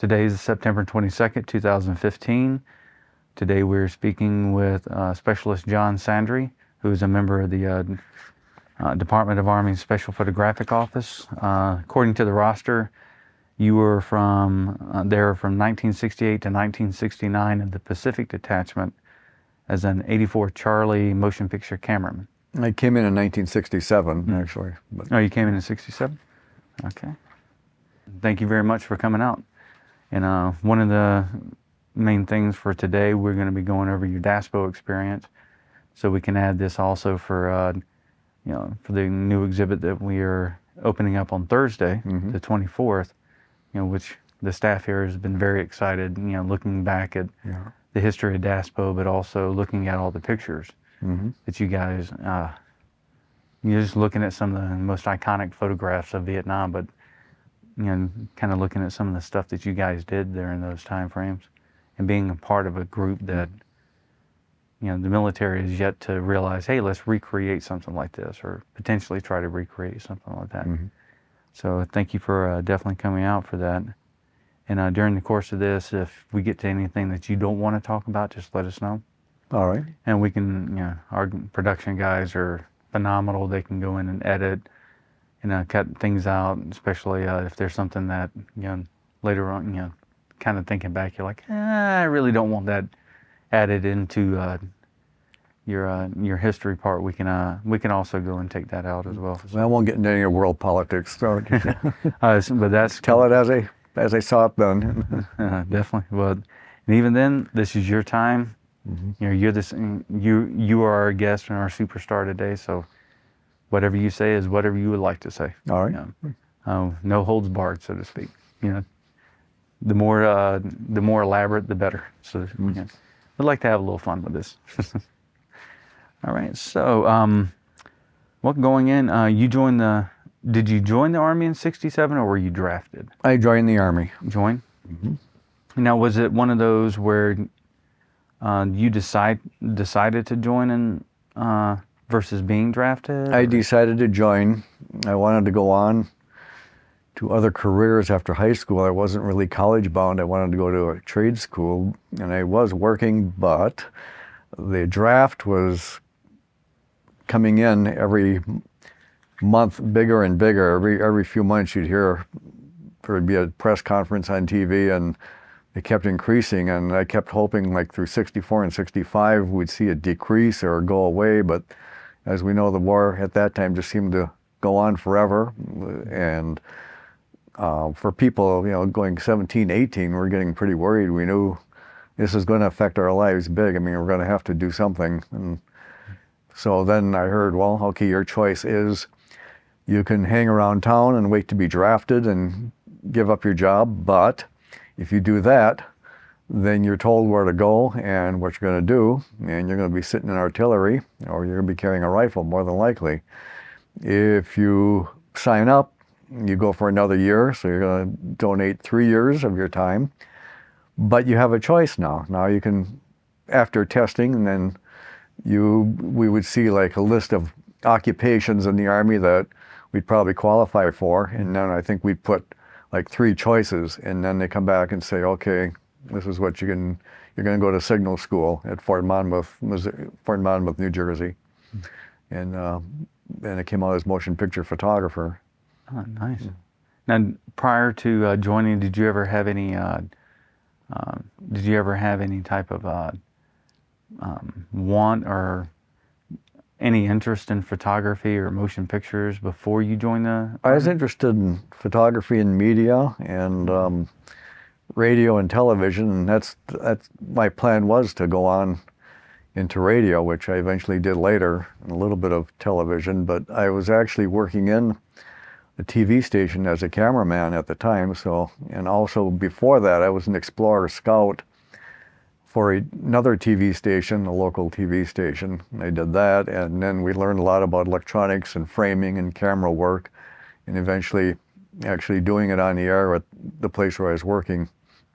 Today is September 22nd, 2015. Today we're speaking with Specialist John Sandri, who is a member of the Department of Army Special Photographic Office. According to the roster, you were there from 1968 to 1969 in the Pacific Detachment as an 84 Charlie motion picture cameraman. I came in 1967, actually. But. Oh, you came in 67? Okay. Thank you very much for coming out. And one of the main things for today, we're going to be going over your DASPO experience, so we can add this also for for the new exhibit that we are opening up on Thursday, the 24th. Which the staff here has been very excited. Looking back at the history of DASPO, but also looking at all the pictures that you guys. You're just looking at some of the most iconic photographs of Vietnam, but kind of looking at some of the stuff that you guys did there in those time frames, and being a part of a group that, the military is yet to realize, hey, let's recreate something like this, or potentially try to recreate something like that. So thank you for definitely coming out for that. And during the course of this, if we get to anything that you don't want to talk about, just let us know. All right. And we can, our production guys are phenomenal. They can go in and edit, cut things out, especially if there's something that, later on, kind of thinking back, you're like, I really don't want that added into your history part. We can also go and take that out as well. I won't get into any world politics. So but that's tell it as I saw it done. Definitely. But and even then, this is your time. You are our guest and our superstar today. So whatever you say is whatever you would like to say. All right. No holds barred, so to speak. The more elaborate, the better. So we'd like to have a little fun with this. All right. So, going in, did you join the Army in '67, or were you drafted? I joined the Army. Joined? Now, was it one of those where you decided to join in versus being drafted? I decided to join. I wanted to go on to other careers after high school. I wasn't really college bound. I wanted to go to a trade school, and I was working, but the draft was coming in every month, bigger and bigger. Every few months you'd hear there'd be a press conference on TV, and it kept increasing, and I kept hoping like through 64 and 65 we'd see it decrease or go away, but as we know, the war at that time just seemed to go on forever. And for people, going 17, 18, we're getting pretty worried. We knew this is going to affect our lives big. I mean, we're going to have to do something. And so then I heard, well, okay, your choice is you can hang around town and wait to be drafted and give up your job, but if you do that, then you're told where to go and what you're going to do, and you're going to be sitting in artillery, or you're going to be carrying a rifle, more than likely. If you sign up, you go for another year, so you're going to donate 3 years of your time, but you have a choice now. Now you can, after testing, and then we would see like a list of occupations in the Army that we'd probably qualify for, and then I think we'd put like 3 choices, and then they come back and say, okay, this is what you're going to go to signal school at Fort Monmouth, New Jersey. And it came out as motion picture photographer. Oh, nice. Now, prior to joining, did you ever have any type of want or any interest in photography or motion pictures before you joined the I was interested in photography and media and radio and television, and that's my plan was to go on into radio, which I eventually did later, and a little bit of television, but I was actually working in a TV station as a cameraman at the time. So, and also before that, I was an Explorer Scout for another TV station, a local TV station. I did that, and then we learned a lot about electronics and framing and camera work, and eventually actually doing it on the air at the place where I was working.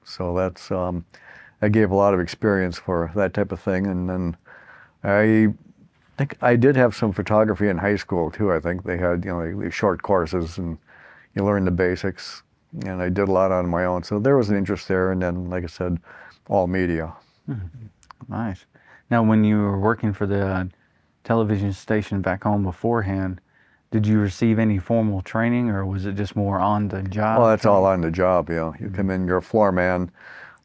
So that's, I gave a lot of experience for that type of thing. And then I think I did have some photography in high school too. I think they had, these short courses, and you learn the basics. and I did a lot on my own. So there was an interest there, and then, like I said, all media. Nice. Now, when you were working for the television station back home beforehand, did you receive any formal training, or was it just more on the job Well, that's all training? on the job. You come in, you're a floor man.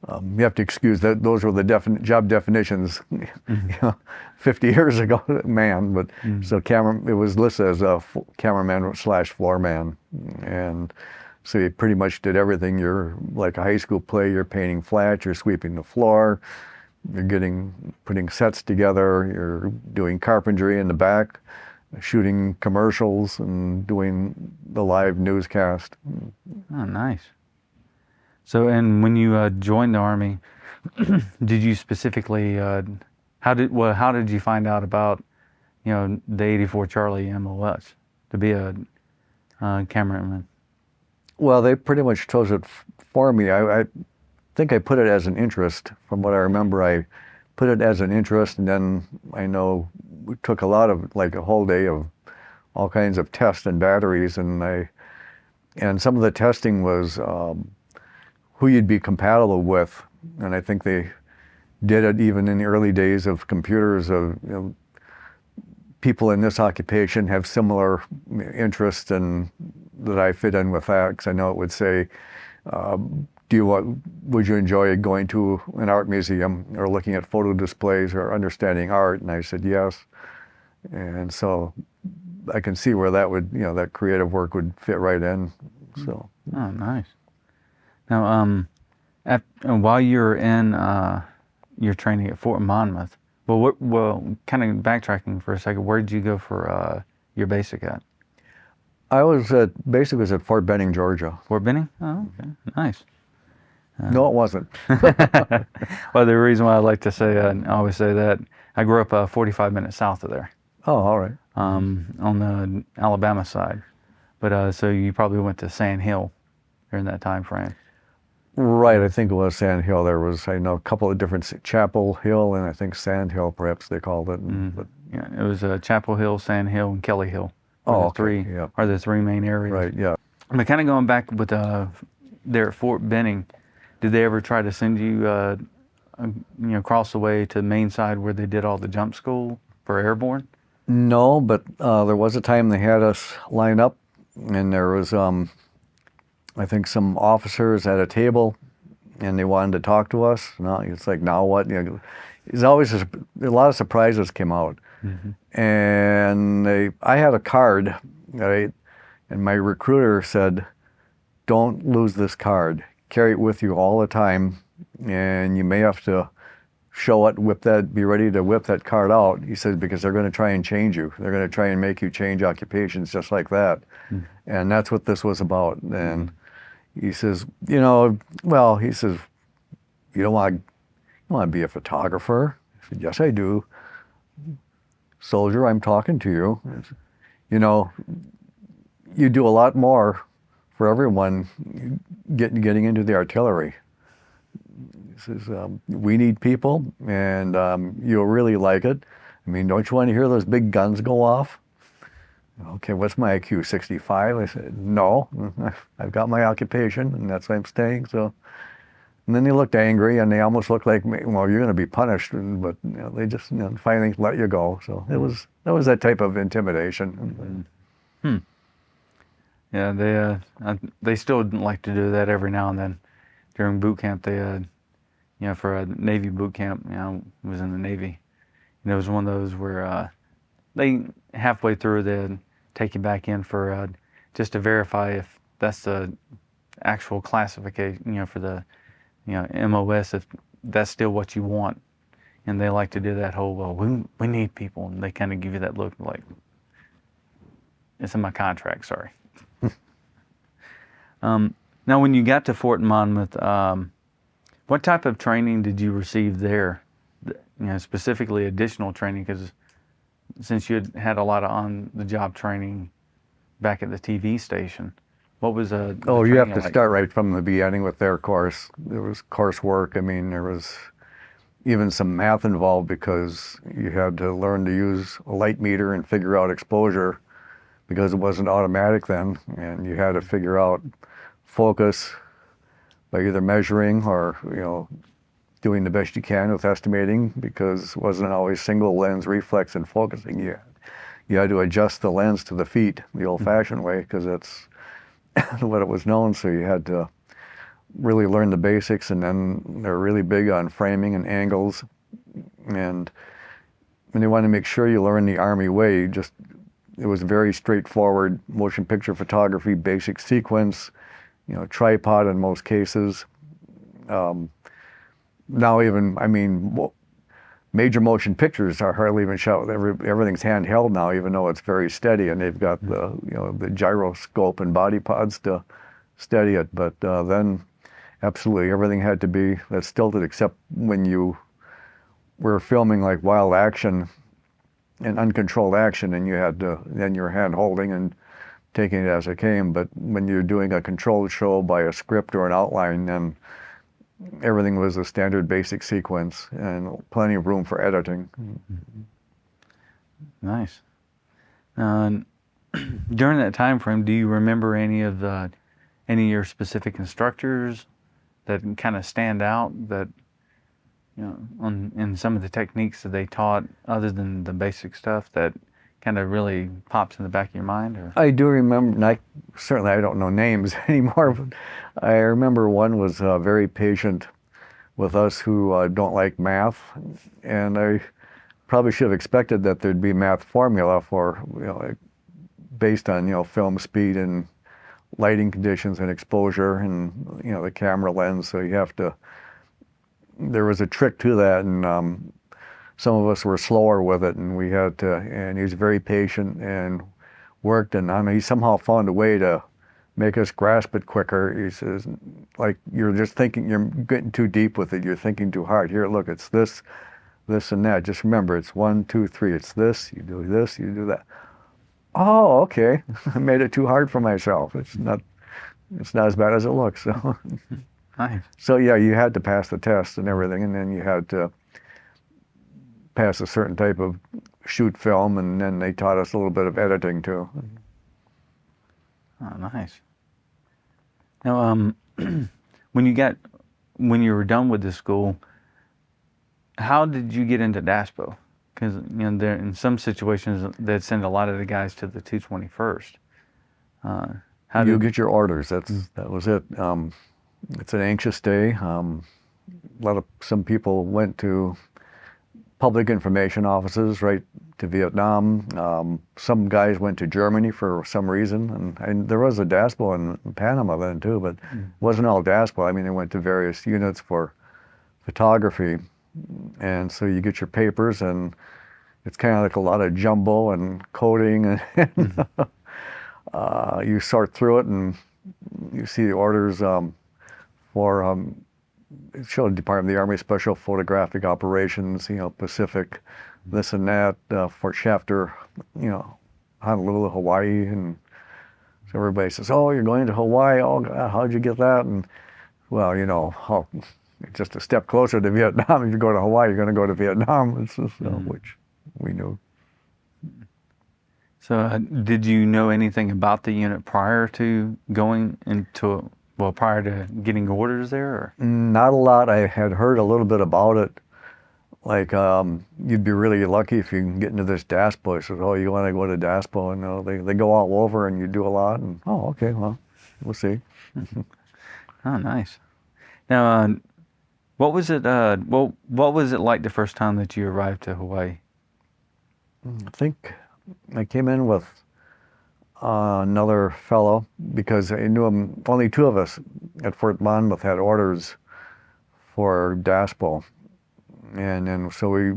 You have to excuse that those were the job definitions, Mhm. 50 years ago, man. But Mhm. so it was listed as a cameraman slash floor man, and so you pretty much did everything. You're like a high school play. You're painting flats. You're sweeping the floor. You're putting sets together. You're doing carpentry in the back, shooting commercials, and doing the live newscast. Oh, nice. So, and when you joined the Army, did you specifically, how did you find out about, the 84 Charlie MOS to be a cameraman? Well, they pretty much chose it for me. I think I put it as an interest. From what I remember, I put it as an interest, and then I know we took like a whole day of all kinds of tests and batteries, and some of the testing was who you'd be compatible with, and I think they did it even in the early days of computers. Of people in this occupation have similar interests, and that I fit in with that, because I know it would say, would you enjoy going to an art museum or looking at photo displays or understanding art? And I said yes. And so I can see where that would, that creative work would fit right in. So. Oh, nice. Now, while you're in your training at Fort Monmouth, kind of backtracking for a second, where did you go for your basic at? I was basically was at Fort Benning, Georgia. Fort Benning? Oh, okay, nice. No, it wasn't. Well, the reason why I like to say, I always say that, I grew up 45 minutes south of there, Oh, all right. on the Alabama side. But so you probably went to Sand Hill during that time frame. Right, I think it was Sand Hill. There was, I know, a couple of different, Chapel Hill and I think Sand Hill, perhaps they called it. But, Yeah, it was Chapel Hill, Sand Hill, and Kelly Hill. oh, The okay, yeah. are the three main areas. Right, yeah. But kind of going back with there at Fort Benning, did they ever try to send you, across the way to the main side where they did all the jump school for airborne? No, but there was a time they had us line up, and there was, I think, some officers at a table, and they wanted to talk to us. No, it's like, now what? There's always a lot of surprises came out, and I had a card, right, and my recruiter said, "Don't lose this card. Carry it with you all the time, and you may have to show it, be ready to whip that card out." He said, because they're going to try and change you. They're going to try and make you change occupations just like that. And that's what this was about. And he says, he says, you don't want to be a photographer? I said, yes, I do. Soldier, I'm talking to you. You do a lot more for everyone getting into the artillery. He says, we need people, and you'll really like it. I mean, don't you want to hear those big guns go off? Okay, what's my IQ, 65? I said, no, I've got my occupation, and that's why I'm staying. So, and then they looked angry, and they almost looked like, well, you're going to be punished, but they just finally let you go. So that was that type of intimidation. Yeah, they still like to do that every now and then during boot camp. They for a Navy boot camp, was in the Navy. And it was one of those where they halfway through they'd take you back in for just to verify if that's the actual classification, for the MOS, if that's still what you want. And they like to do that whole, well, we need people, and they kind of give you that look like, it's in my contract, sorry. Now, when you got to Fort Monmouth, what type of training did you receive there? Specifically additional training, because since you had a lot of on-the-job training back at the TV station, what was Oh, you have to like? start right from the beginning with their course. There was coursework. I mean, there was even some math involved, because you had to learn to use a light meter and figure out exposure, because it wasn't automatic then, and you had to figure out focus by either measuring or, doing the best you can with estimating, because it wasn't always single lens reflex and focusing. You had to adjust the lens to the feet the old-fashioned way, because that's what it was known. So you had to really learn the basics, and then they're really big on framing and angles, and they want to make sure you learn the Army way. It was very straightforward motion picture photography, basic sequence, tripod in most cases. Now even, major motion pictures are hardly even shot with everything's handheld now, even though it's very steady, and they've got the gyroscope and body pods to steady it. But then absolutely everything had to be that's stilted, except when you were filming like wild action and uncontrolled action, and then you're hand holding and taking it as it came. But when you're doing a controlled show by a script or an outline, then everything was a standard basic sequence and plenty of room for editing. Nice. During that time frame, do you remember any of your specific instructors that kind of stand out, that in some of the techniques that they taught, other than the basic stuff, that kind of really pops in the back of your mind? Or? I do remember, and I don't know names anymore, but I remember one was very patient with us who don't like math, and I probably should have expected that there'd be math formula for, based on, film speed and lighting conditions and exposure and, the camera lens. So there was a trick to that, and some of us were slower with it, and and he was very patient and worked, and he somehow found a way to make us grasp it quicker. He says, like, you're just thinking, you're getting too deep with it, you're thinking too hard. Here, look, it's this, this, and that. Just remember, it's 1, 2, 3. It's this, you do that. Oh, okay. I made it too hard for myself. It's not as bad as it looks. So, nice. So yeah, you had to pass the test and everything, and then you had to pass a certain type of shoot film, and then they taught us a little bit of editing too. Oh, nice. Now, when you were done with the school, how did you get into DASPO? Because there, in some situations they'd send a lot of the guys to the 221st. You get your orders. That was it. It's an anxious day. Some people went to public information offices right to Vietnam. Some guys went to Germany for some reason, and there was a DASPO in Panama then too, but it wasn't all DASPO. They went to various units for photography, and so you get your papers, and it's kind of like a lot of jumbo and coding, and you sort through it, and you see the orders for it showed Department of the Army Special Photographic Operations, Pacific, this and that, Fort Shafter, Honolulu, Hawaii, and so everybody says, "Oh, you're going to Hawaii? Oh, God, how'd you get that?" And well, it's just a step closer to Vietnam. If you go to Hawaii, you're going to go to Vietnam, which we knew. So, did you know anything about the unit prior to prior to getting orders there? Or? Not a lot. I had heard a little bit about it. Like, you'd be really lucky if you can get into this DASPO. He says, "Oh, you want to go to DASPO?" And they go all over, and you do a lot. And oh, okay, well, we'll see. Oh, nice. Now, what was it? What was it like the first time that you arrived to Hawaii? I think I came in with another fellow, because I knew him. Only two of us at Fort Monmouth had orders for DASPO, and then so we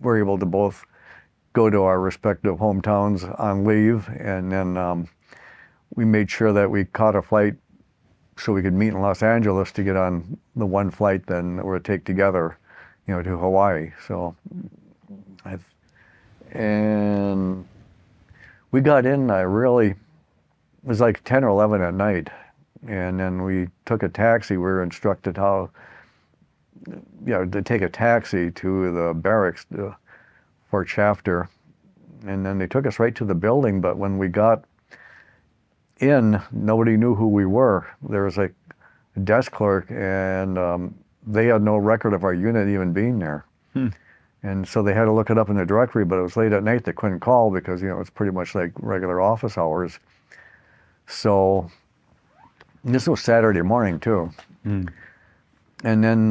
were able to both go to our respective hometowns on leave, and then we made sure that we caught a flight so we could meet in Los Angeles to get on the one flight then that we would take together, to Hawaii. So and we got in it was like 10 or 11 at night, and then we took a taxi. We were instructed how to take a taxi to the barracks, Fort Shafter, and then they took us right to the building. But when we got in, nobody knew who we were. There was like a desk clerk, and they had no record of our unit even being there. And so they had to look it up in the directory, but it was late at night. They couldn't call because, it's pretty much like regular office hours. So this was Saturday morning too. And then,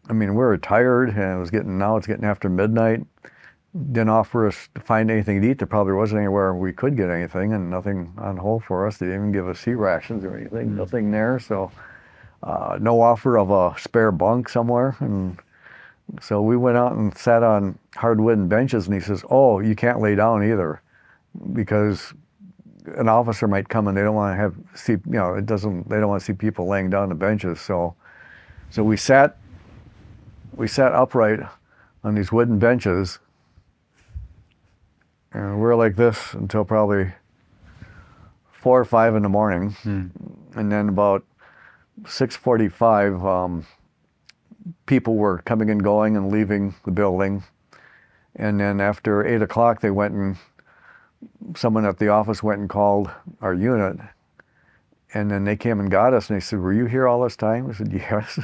we were tired, and it's getting after midnight. Didn't offer us to find anything to eat. There probably wasn't anywhere we could get anything, and nothing on hold for us. They didn't even give us sea rations or anything, nothing there. So no offer of a spare bunk somewhere. And so we went out and sat on hard wooden benches, and he says, "Oh, you can't lay down either, because an officer might come and they don't want to they don't want to see people laying down the benches." So we sat upright on these wooden benches, and we were like this until probably 4 or 5 in the morning. And then about 6:45, people were coming and going and leaving the building. And then after 8 o'clock, someone at the office went and called our unit. And then they came and got us, and they said, "Were you here all this time?" I said, "Yes."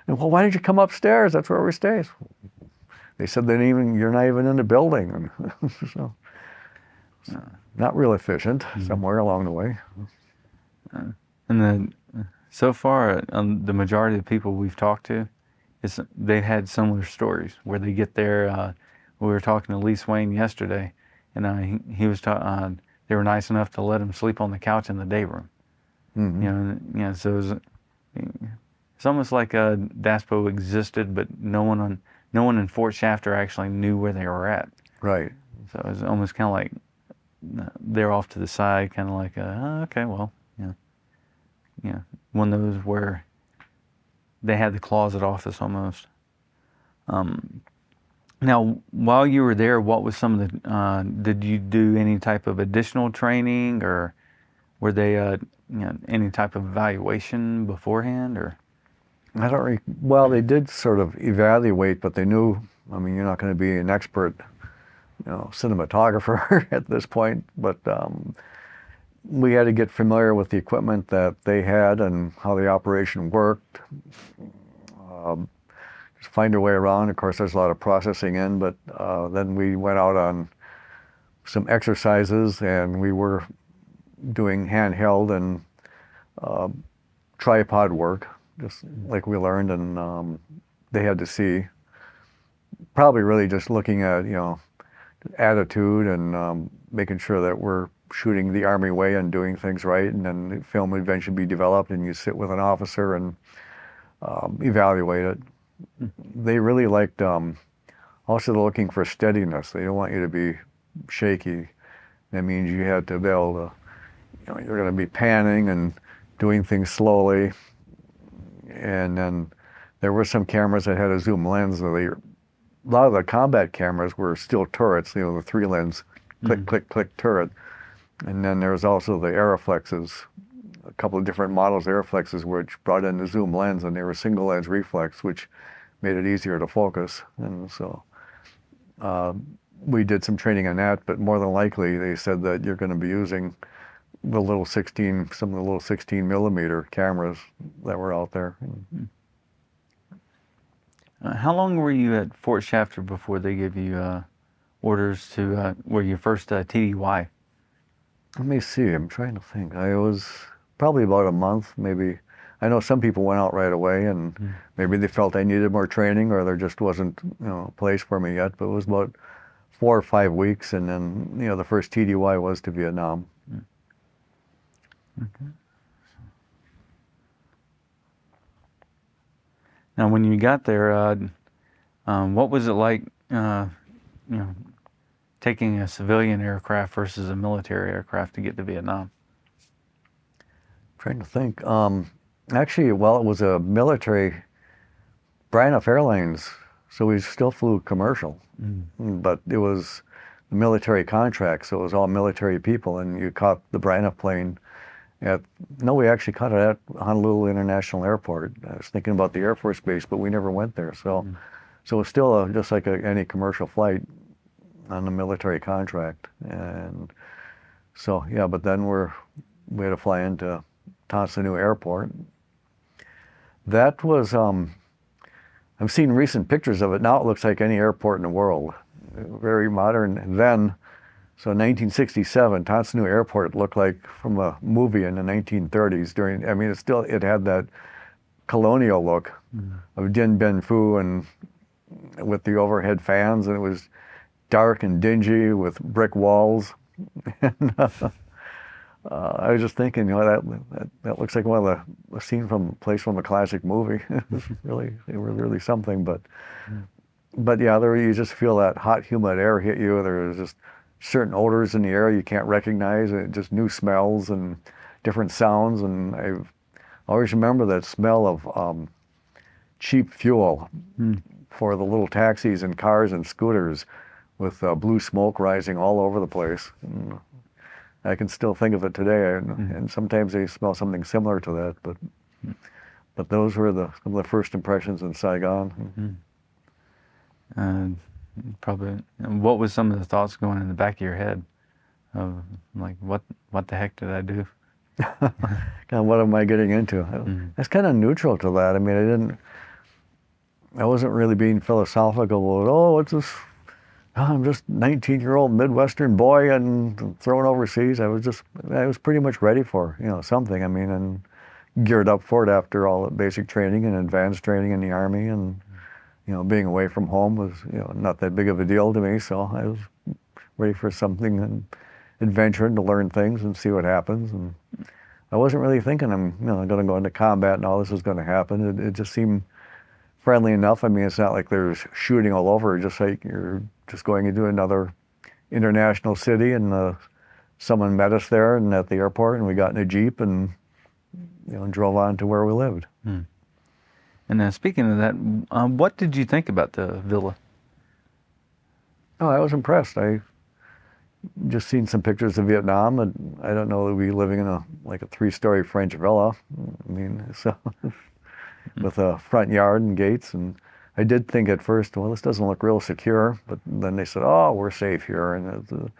And, "Well, why didn't you come upstairs? That's where we stay." They said, "You're not even in the building." So, not real efficient somewhere along the way. And then so far, the majority of the people we've talked to, they've had similar stories where they get there. We were talking to Lee Swain yesterday, and he was they were nice enough to let him sleep on the couch in the day room. So it's almost like DASPO existed, but no one in Fort Shafter actually knew where they were at. Right. So it was almost kind of like they're off to the side, kind of like, okay, well, one of those where they had the closet office almost. Now, while you were there, what was some of the, did you do any type of additional training, or were they, any type of evaluation beforehand, or? Well, they did sort of evaluate, but they knew, you're not going to be an expert, cinematographer at this point, but we had to get familiar with the equipment that they had and how the operation worked. Just find our way around. Of course, there's a lot of processing in, but then we went out on some exercises, and we were doing handheld and tripod work, just like we learned, and they had to see. Probably really just looking at, attitude and making sure that we're shooting the Army way and doing things right, and then the film would eventually be developed, and you sit with an officer and evaluate it. They really liked, also looking for steadiness. They don't want you to be shaky. That means you had to be able to, you're going to be panning and doing things slowly. And then there were some cameras that had a zoom lens. A lot of the combat cameras were still turrets, the 3-lens, click, click, click turret. And then there was also the Aeroflexes, a couple of different models of Aeroflexes, which brought in the zoom lens, and they were single lens reflex, which made it easier to focus. And so we did some training on that, but more than likely they said that you're going to be using some of the little 16 millimeter cameras that were out there. How long were you at Fort Shafter before they gave you orders to, were you first TDY? Let me see, I'm trying to think. I was probably about a month, maybe. I know some people went out right away, and maybe they felt I needed more training, or there just wasn't, a place for me yet. But it was about 4 or 5 weeks, and then, the first TDY was to Vietnam. Okay. Now, when you got there, what was it like, taking a civilian aircraft versus a military aircraft to get to Vietnam? Trying to think. Actually, well, it was a military, Braniff Airlines, so we still flew commercial, but it was a military contract, so it was all military people, and you caught the Braniff plane we actually caught it at Honolulu International Airport. I was thinking about the Air Force Base, but we never went there, so it was still just like any commercial flight on a military contract. And So yeah, but then we had to fly into Tonsanoo Airport. That was I've seen recent pictures of it. Now it looks like any airport in the world. Very modern then. So in 1967, Tonsanoo Airport looked like from a movie in the 1930s during, I mean, it had that colonial look of Dien Bien Phu and with the overhead fans, and it was dark and dingy with brick walls. And, I was just thinking, that looks like one of the scene from a place from a classic movie. It was really something. But yeah, you just feel that hot, humid air hit you. There's just certain odors in the air you can't recognize, and just new smells and different sounds. And I always remember that smell of cheap fuel for the little taxis and cars and scooters with blue smoke rising all over the place. And I can still think of it today, and sometimes they smell something similar to that. But those were some of the first impressions in Saigon. Probably. What was some of the thoughts going in the back of your head of like, what the heck did I do? God, what am I getting into? I was kind of neutral to that. I mean, I wasn't really being philosophical about, oh, what's this? I'm just a 19-year-old Midwestern boy and thrown overseas. I was pretty much ready for, something. I mean, and geared up for it after all the basic training and advanced training in the Army. And, being away from home was, not that big of a deal to me. So I was ready for something and adventuring to learn things and see what happens. And I wasn't really thinking I'm, going to go into combat and all this is going to happen. It just seemed friendly enough. I mean, it's not like there's shooting all over, just like you're just going into another international city, and someone met us there and at the airport, and we got in a Jeep and drove on to where we lived. And speaking of that, what did you think about the villa? Oh, I was impressed. I just seen some pictures of Vietnam, and I don't know that we living in a 3-story French villa. I mean, so with a front yard and gates, and I did think at first, well, this doesn't look real secure, but then they said, oh, we're safe here, and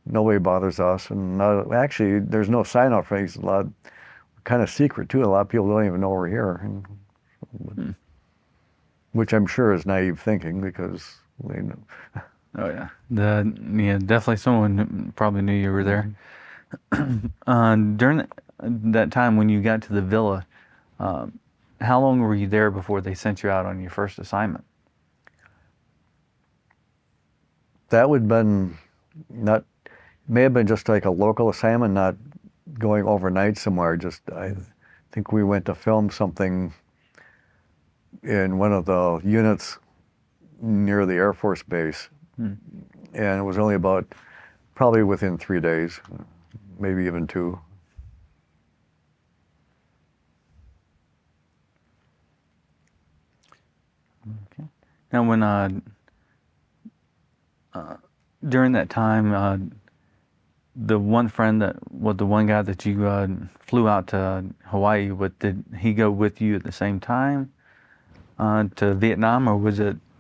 nobody bothers us, and actually, there's no sign out front. It's kind of secret too. A lot of people don't even know we're here, which I'm sure is naive thinking because they know. Oh yeah, definitely someone probably knew you were there. During that time when you got to the villa, how long were you there before they sent you out on your first assignment? That would have been may have been just like a local assignment, not going overnight somewhere. I think we went to film something in one of the units near the Air Force Base. And it was only probably within 3 days, maybe even 2. Okay. Now, when during that time, the one guy that you flew out to Hawaii with, did he go with you at the same time to Vietnam, or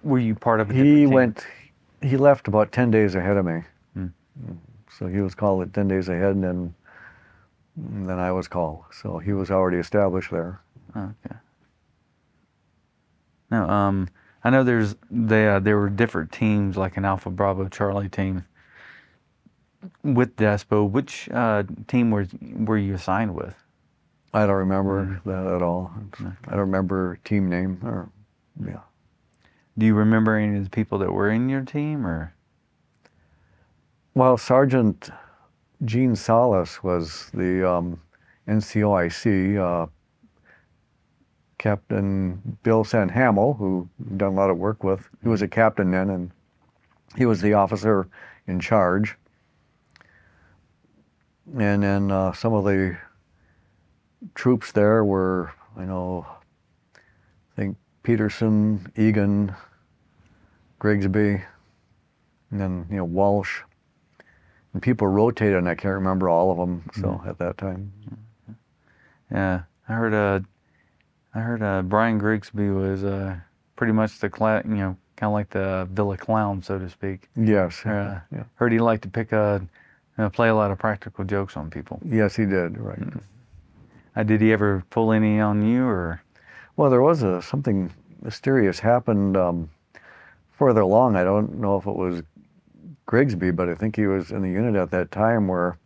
were you part of a different team? He left about 10 days ahead of me. So he was called at 10 days ahead, and then I was called. So he was already established there. Okay. Now, I know there were different teams, like an Alpha Bravo Charlie team with DASPO. Which team were you assigned with? I don't remember that at all. Okay. I don't remember team name yeah. Do you remember any of the people that were in your team, or? Well, Sergeant Gene Salas was the NCOIC. Captain Bill Sanhamel, who we've done a lot of work with, he was a captain then, and he was the officer in charge. And then some of the troops there were, I think Peterson, Egan, Grigsby, and then Walsh. And people rotated, and I can't remember all of them. So at that time, yeah, I heard Brian Grigsby was pretty much the kind of like the villa clown, so to speak. Yes. Heard he liked to pick play a lot of practical jokes on people. Yes, he did. Right. Did he ever pull any on you, or? Well, there was something mysterious happened further along. I don't know if it was Grigsby, but I think he was in the unit at that time where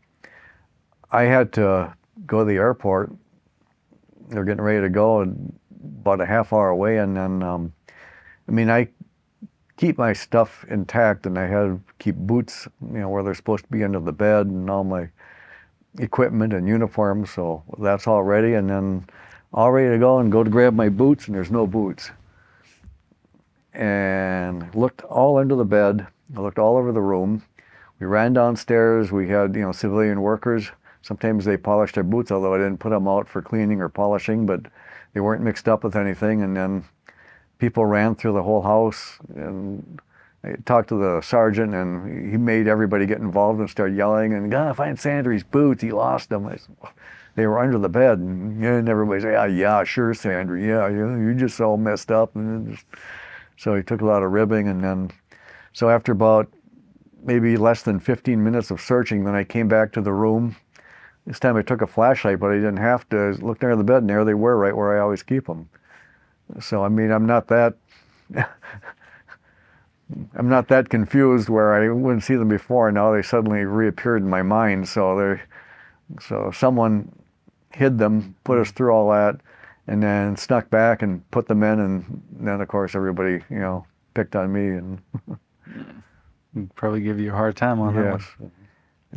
I had to go to the airport. They're getting ready to go, and about a half hour away, and then I mean, I keep my stuff intact, and I had to keep boots, where they're supposed to be under the bed, and all my equipment and uniforms. So that's all ready, and then all ready to go to grab my boots, and there's no boots. And looked all under the bed. I looked all over the room. We ran downstairs. We had, civilian workers. Sometimes they polished their boots, although I didn't put them out for cleaning or polishing, but they weren't mixed up with anything. And then people ran through the whole house, and I talked to the sergeant, and he made everybody get involved and start yelling, and gotta find Sandri's boots, he lost them. I said, they were under the bed, and everybody said, yeah, sure, Sandri, yeah, you're just all messed up. And so he took a lot of ribbing, and then, so after about maybe less than 15 minutes of searching, then I came back to the room. This time I took a flashlight, but I didn't have to. I looked under the bed, and there they were, right where I always keep them. So, I mean, I'm not that confused where I wouldn't see them before, and now they suddenly reappeared in my mind. So someone hid them, put us through all that, and then snuck back and put them in, and then of course everybody, picked on me, and Probably give you a hard time on that yes. one.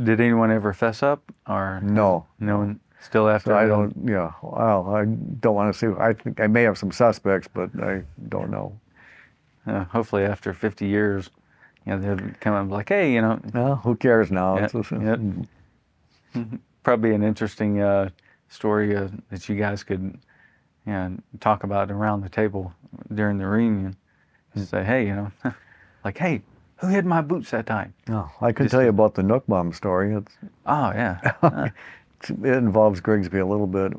Did anyone ever fess up, or No. no one still after? So I don't. Yeah. Well, I don't want to say. I think I may have some suspects, but I don't know. Hopefully, after 50 years, they'll come up like, hey, Well, who cares now? Yeah. Probably an interesting story that you guys could, talk about around the table during the reunion. Say, hey, like, hey, who hid my boots that time? No, I can tell you about the Nook Bomb story. Oh, yeah. It involves Grigsby a little bit.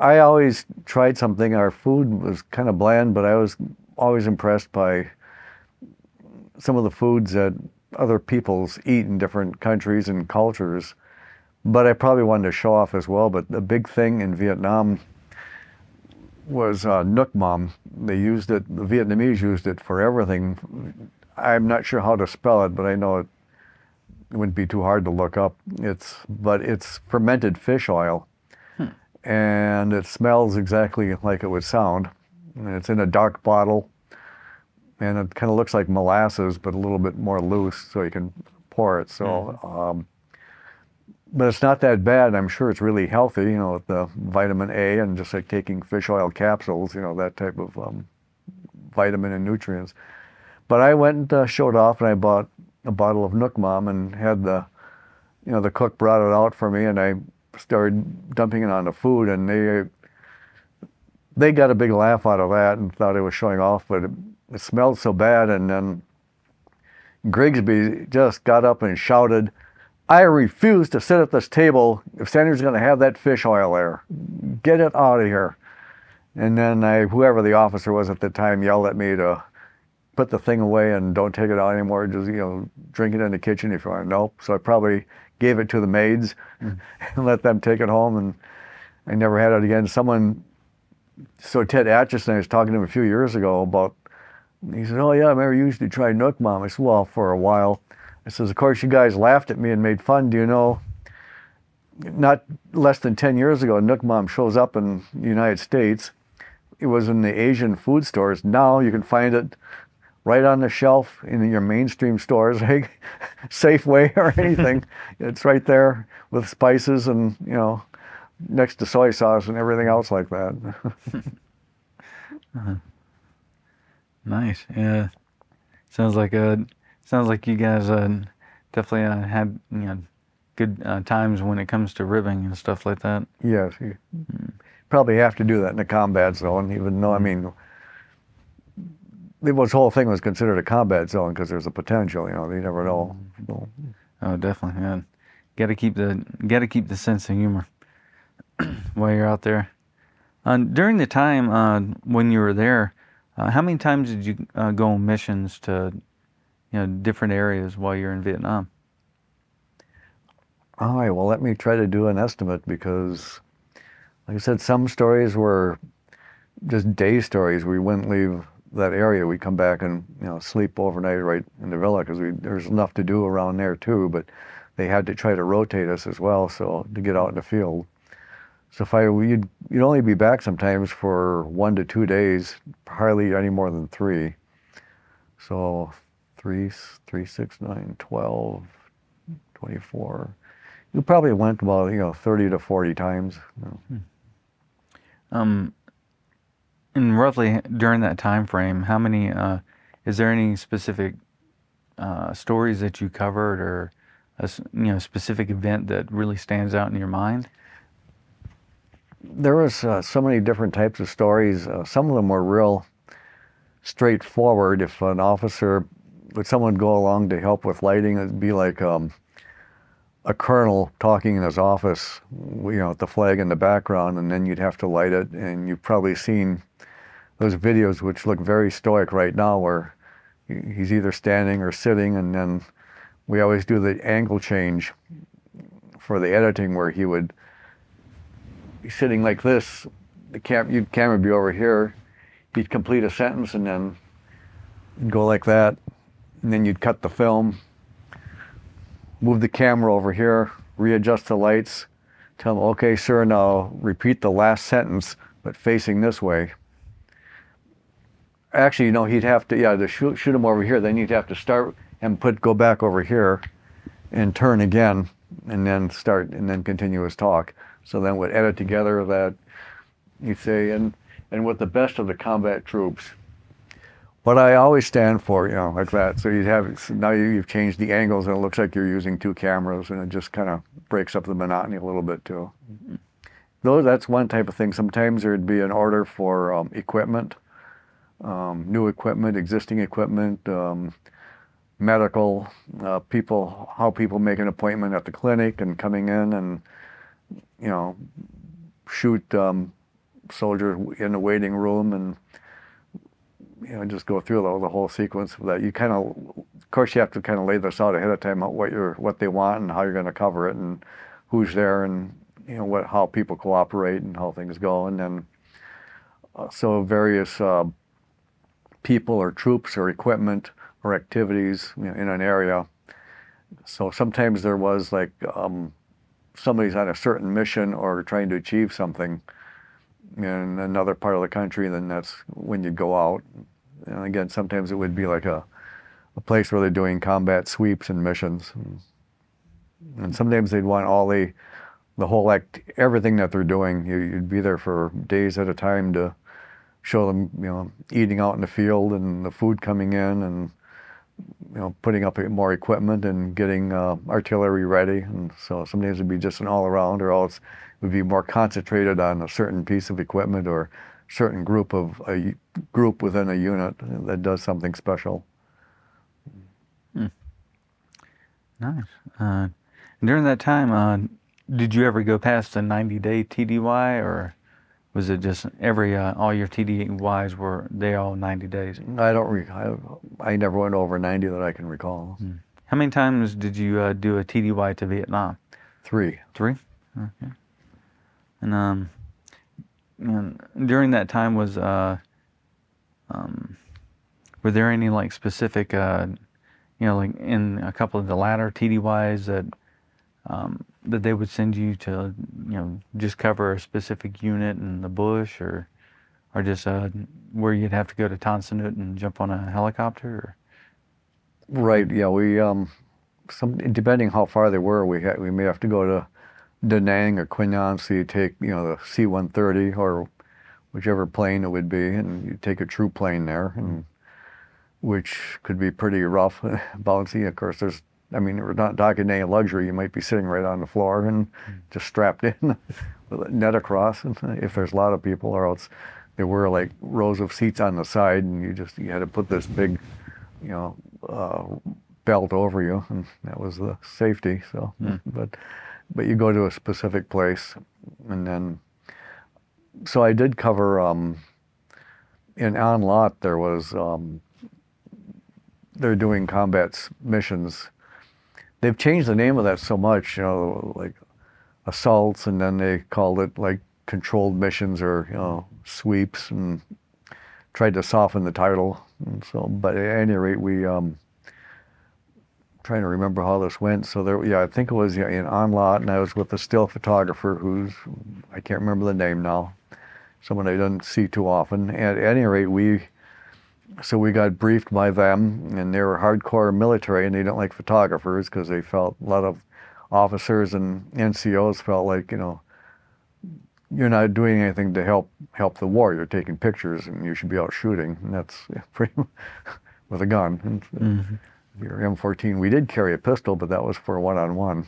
I always tried something. Our food was kind of bland, but I was always impressed by some of the foods that other peoples eat in different countries and cultures. But I probably wanted to show off as well. But the big thing in Vietnam was Nook Bomb. They used it, the Vietnamese used it for everything. I'm not sure how to spell it, but I know it wouldn't be too hard to look up. It's fermented fish oil, and it smells exactly like it would sound. And it's in a dark bottle, and it kind of looks like molasses, but a little bit more loose, so you can pour it. So, but it's not that bad. I'm sure it's really healthy, with the vitamin A and just like taking fish oil capsules, that type of vitamin and nutrients. But I went and showed off, and I bought a bottle of Nook Mom and had the cook brought it out for me, and I started dumping it on the food, and they got a big laugh out of that and thought I was showing off, but it smelled so bad. And then Grigsby just got up and shouted, "I refuse to sit at this table if Sandri's going to have that fish oil there. Get it out of here." And then whoever the officer was at the time yelled at me to put the thing away and don't take it out anymore. Just, drink it in the kitchen if you want. Nope. So I probably gave it to the maids and let them take it home, and I never had it again. So Ted Atchison, I was talking to him a few years ago about, he said, "Oh yeah, I remember you used to try Nook Mom." I said, "Well, for a while." I says, "Of course you guys laughed at me and made fun. Do you know, not less than 10 years ago, Nook Mom shows up in the United States. It was in the Asian food stores. Now you can find it right on the shelf in your mainstream stores, like Safeway or anything. It's right there with spices and, next to soy sauce and everything else like that." Nice. Yeah. Sounds like you guys definitely had good times when it comes to ribbing and stuff like that. Yes, you probably have to do that in a combat zone, even though, I mean, this whole thing was considered a combat zone because there's a potential, you never know. So. Oh, definitely. Yeah. Got to keep the sense of humor while you're out there. During the time when you were there, how many times did you go on missions to different areas while you're in Vietnam? All right, well, let me try to do an estimate because, like I said, some stories were just day stories. We wouldn't leave that area. We'd come back and sleep overnight right in the villa because there's enough to do around there too. But they had to try to rotate us as well, so to get out in the field. So if you'd only be back sometimes for 1 to 2 days, hardly any more than three. So 3, 6, 9, 12, 24. You probably went about 30 to 40 times. Um, and roughly during that time frame, how many, is there any specific stories that you covered or a specific event that really stands out in your mind? There was so many different types of stories. Some of them were real straightforward. If an officer, would someone go along to help with lighting, it'd be like a colonel talking in his office, with the flag in the background, and then you'd have to light it. And you've probably seen those videos, which look very stoic right now, where he's either standing or sitting, and then we always do the angle change for the editing, where he would be sitting like this, the camera would be over here, he'd complete a sentence and then go like that, and then you'd cut the film, move the camera over here, readjust the lights, tell him, okay, sir, now repeat the last sentence, but facing this way. Actually, he'd have to, to shoot him over here, then you'd have to start and go back over here and turn again, and then start, and then continue his talk. So then we'd edit together that, you'd say, and with the best of the combat troops. What I always stand for, like that. So now you've changed the angles and it looks like you're using two cameras, and it just kind of breaks up the monotony a little bit too. That's one type of thing. Sometimes there'd be an order for equipment, new equipment, existing equipment, medical, how people make an appointment at the clinic and coming in and, shoot soldiers in the waiting room, and just go through the whole sequence of that. Of course, you have to kind of lay this out ahead of time, what they want and how you're going to cover it and who's there, and how people cooperate and how things go, and then so various people or troops or equipment or activities in an area. So sometimes there was like somebody's on a certain mission or trying to achieve something in another part of the country, then that's when you go out. And again, sometimes it would be like a place where they're doing combat sweeps and missions. And sometimes they'd want the whole everything that they're doing. You'd be there for days at a time to show them, eating out in the field and the food coming in, and putting up more equipment and getting artillery ready. And so sometimes it'd be just an all around, or else it would be more concentrated on a certain piece of equipment or certain group within a unit that does something special. Nice. During that time, did you ever go past a 90-day TDY, or was it just all your TDYs were they all 90 days? I never went over 90 that I can recall. How many times did you do a TDY to Vietnam? 3. 3? Okay. And during that time were there any like specific, like in a couple of the latter TDYs that they would send you to, just cover a specific unit in the bush, or just where you'd have to go to Tan Son Nhut and jump on a helicopter? Or? Right. Yeah. We depending how far they were, we may have to go to Da Nang or Quy Nhon. So you take the C-130 or whichever plane it would be, and you take a true plane there, and which could be pretty rough, bouncy. Of course, we're not talking any luxury. You might be sitting right on the floor and just strapped in with a net across, and if there's a lot of people, or else there were like rows of seats on the side, and you had to put this big, belt over you, and that was the safety. So, but you go to a specific place, and then, so I did cover in An Lat. There was they're doing combat missions they've changed the name of that so much, you know, like assaults, and then they called it like controlled missions or, you know, sweeps, and tried to soften the title. And so, but at any rate, we trying to remember how this went. So there, yeah, I think it was, yeah, in on lot, and I was with a still photographer who's, I can't remember the name now, someone I didn't see too often. At any rate, so we got briefed by them, and they were hardcore military, and they didn't like photographers because they felt, a lot of officers and NCOs felt like, you know, you're not doing anything to help the war. You're taking pictures, and you should be out shooting. And that's pretty with a gun. And, your M14. We did carry a pistol, but that was for one-on-one.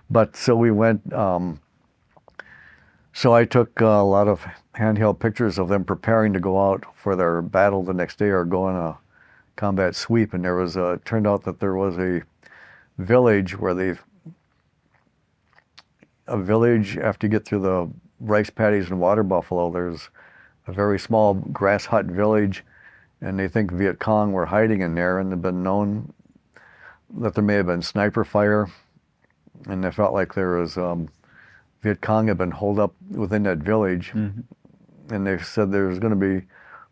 But so we went. So I took a lot of handheld pictures of them preparing to go out for their battle the next day or go on a combat sweep. And there was turned out that there was a village where after you get through the rice paddies and water buffalo, there's a very small grass hut village, and they think Viet Cong were hiding in there, and they've been known that there may have been sniper fire, and they felt like there was Viet Cong had been holed up within that village, and they said there's going to be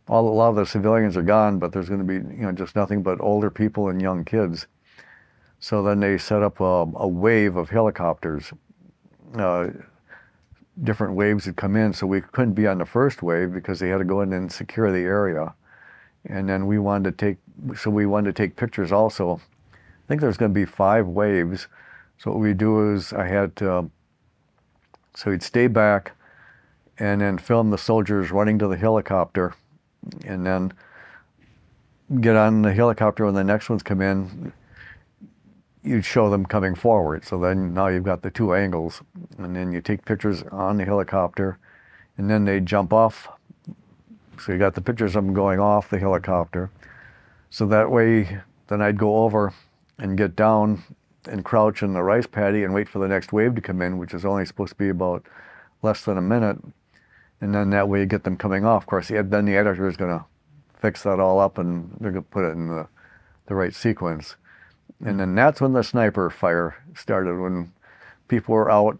a lot of the civilians are gone, but there's going to be, you know, just nothing but older people and young kids. So then they set up a wave of helicopters. Different waves had come in, so we couldn't be on the first wave because they had to go in and secure the area. And then we wanted to take pictures also. I think there's going to be 5 waves. So what we do is so we'd stay back and then film the soldiers running to the helicopter, and then get on the helicopter when the next ones come in. You'd show them coming forward. So then now you've got the 2 angles, and then you take pictures on the helicopter, and then they jump off. So you got the pictures of them going off the helicopter. So that way, then I'd go over and get down and crouch in the rice paddy and wait for the next wave to come in, which is only supposed to be about less than a minute. And then that way you get them coming off. Of course, then the editor is going to fix that all up, and they're going to put it in the right sequence. And then that's when the sniper fire started, when people were out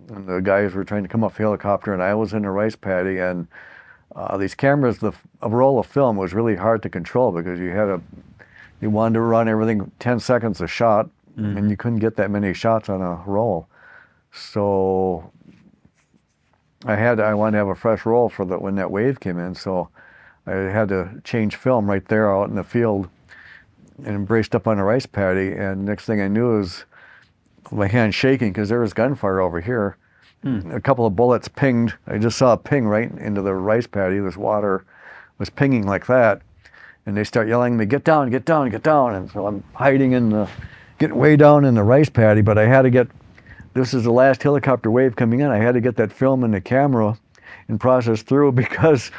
and the guys were trying to come off the helicopter, and I was in the rice paddy, and these cameras, a roll of film was really hard to control because you wanted to run everything 10 seconds a shot, and you couldn't get that many shots on a roll. So I wanted to have a fresh roll for when that wave came in, so I had to change film right there out in the field and embraced up on a rice paddy, and next thing I knew is my hand shaking because there was gunfire over here. A couple of bullets pinged. I just saw a ping right into the rice paddy. This water was pinging like that, and they start yelling at me, "Get down, get down, get down!" And so I'm hiding getting way down in the rice paddy, but I had to this is the last helicopter wave coming in. I had to get that film in the camera and process through because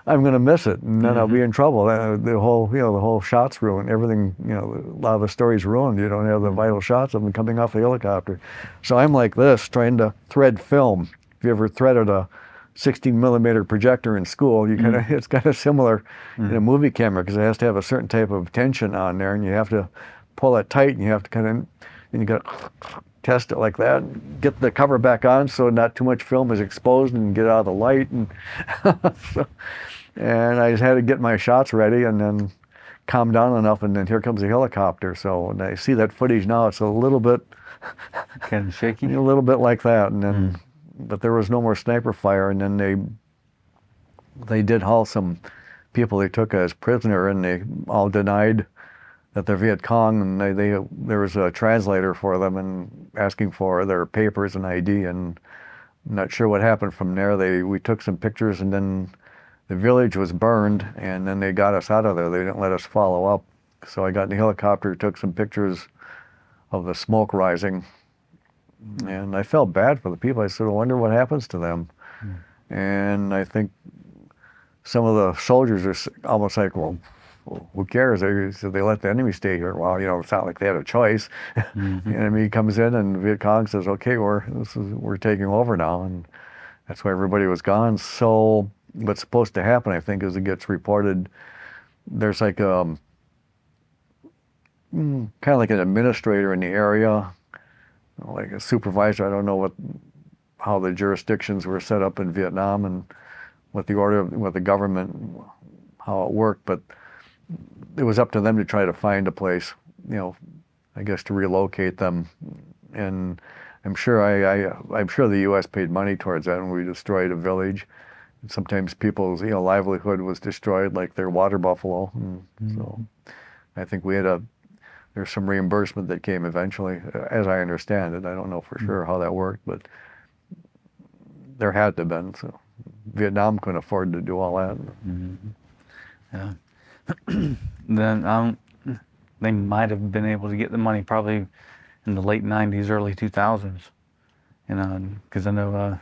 I'm going to miss it, and then I'll be in trouble. The whole shot's ruined. Everything, a lot of the story's ruined. You don't have the vital shots of them coming off the helicopter. So I'm like this, trying to thread film. If you ever threaded a 16 millimeter projector in school, it's kind of similar in a movie camera because it has to have a certain type of tension on there, and you have to pull it tight, and you have to and you got to test it like that, get the cover back on so not too much film is exposed and get out of the light, and and I just had to get my shots ready and then calm down enough, and then here comes the helicopter. So when I see that footage now, it's a little bit kind of shaky, a little bit like that. And then, but there was no more sniper fire, and then they did haul some people they took as prisoner, and they all denied that they're Viet Cong, and there was a translator for them and asking for their papers and ID, and I'm not sure what happened from there. We took some pictures, and then the village was burned, and then they got us out of there. They didn't let us follow up. So I got in the helicopter, took some pictures of the smoke rising, and I felt bad for the people. I said, I wonder what happens to them. And I think some of the soldiers are almost like, well, who cares? They let the enemy stay here. Well, it's not like they had a choice. The enemy comes in, and Viet Cong says, okay, we're taking over now, and that's why everybody was gone. So what's supposed to happen, I think, is it gets reported, there's like kind of like an administrator in the area, like a supervisor. I don't know how the jurisdictions were set up in Vietnam and what the government, how it worked, but it was up to them to try to find a place, I guess to relocate them. And I'm sure I'm sure the U.S. paid money towards that when we destroyed a village. Sometimes people's livelihood was destroyed, like their water buffalo. And so I think there's some reimbursement that came eventually, as I understand it. I don't know for sure how that worked, but there had to have been. So Vietnam couldn't afford to do all that. Yeah. Then they might have been able to get the money probably in the late 90s, early 2000s. Because I know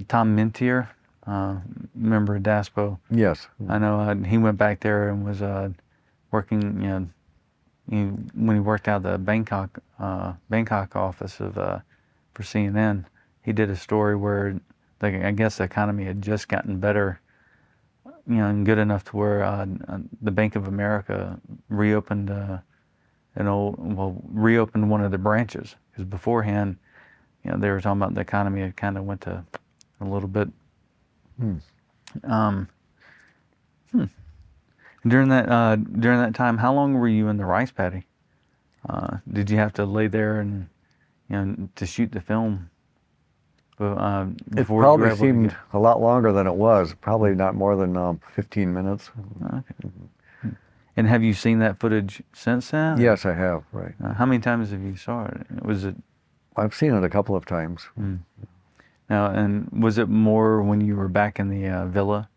Tom Mintier, member of DASPO. Yes. I know he went back there and was working, when he worked out the Bangkok office for CNN, he did a story where I guess the economy had just gotten better, and good enough to where the Bank of America reopened reopened one of the branches, because beforehand, they were talking about the economy had kind of went to a little bit. During that time, how long were you in the rice paddy? Did you have to lay there and to shoot the film? It probably seemed a lot longer than it was. Probably not more than 15 minutes. Okay. And have you seen that footage since then? Yes, I have. Right. How many times have you saw it? Was it? I've seen it a couple of times. Now, and was it more when you were back in the villa,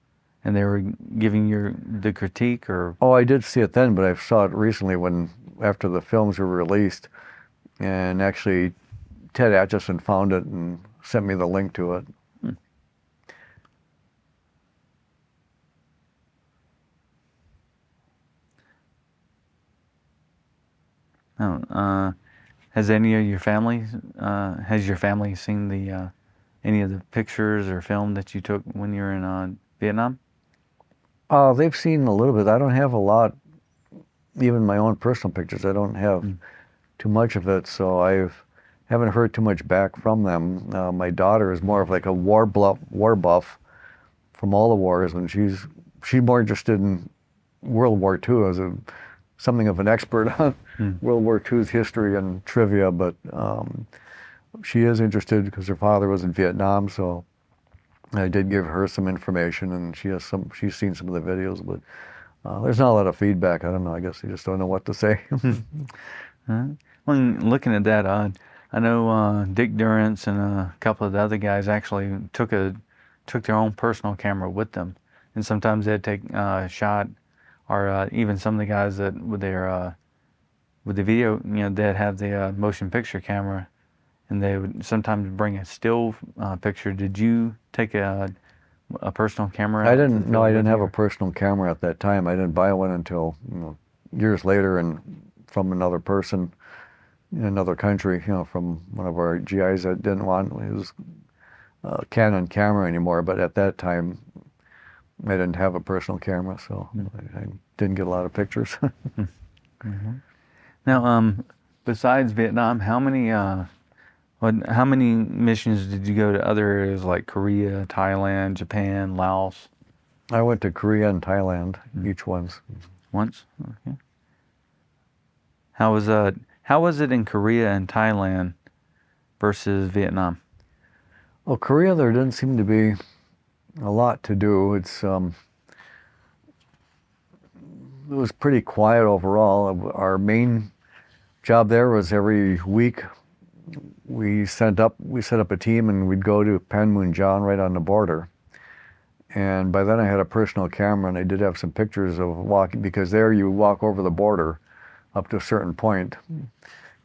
and they were giving the critique, or? Oh, I did see it then, but I saw it recently after the films were released, and actually Ted Atchison found it and sent me the link to it. Oh, has any of your family seen any of the pictures or film that you took when you were in Vietnam? They've seen a little bit. I don't have a lot, even my own personal pictures. I don't have too much of it, so haven't heard too much back from them. My daughter is more of like a war buff from all the wars, and she's more interested in World War II as something of an expert on World War II's history and trivia, but she is interested because her father was in Vietnam, so I did give her some information, and she's seen some of the videos, but there's not a lot of feedback. I don't know. I guess they just don't know what to say. When looking at that, I know Dick Durrance and a couple of the other guys actually took their own personal camera with them, and sometimes they'd take a shot, or even some of the guys that with the video, they'd have the motion picture camera, and they would sometimes bring a still picture. Did you take a personal camera? I didn't. No, I didn't have a personal camera at that time. I didn't buy one until years later, and from another person in another country. From one of our GIs that didn't want his Canon camera anymore. But at that time, I didn't have a personal camera, so I didn't get a lot of pictures. Now, besides Vietnam, how many missions did you go to other areas like Korea, Thailand, Japan, Laos? I went to Korea and Thailand, each once. Once? Okay. How was it in Korea and Thailand versus Vietnam? Well, Korea, there didn't seem to be a lot to do. It was pretty quiet overall. Our main job there was every week we set up a team and we'd go to Panmunjom right on the border. And by then I had a personal camera, and I did have some pictures of walking, because there you walk over the border up to a certain point,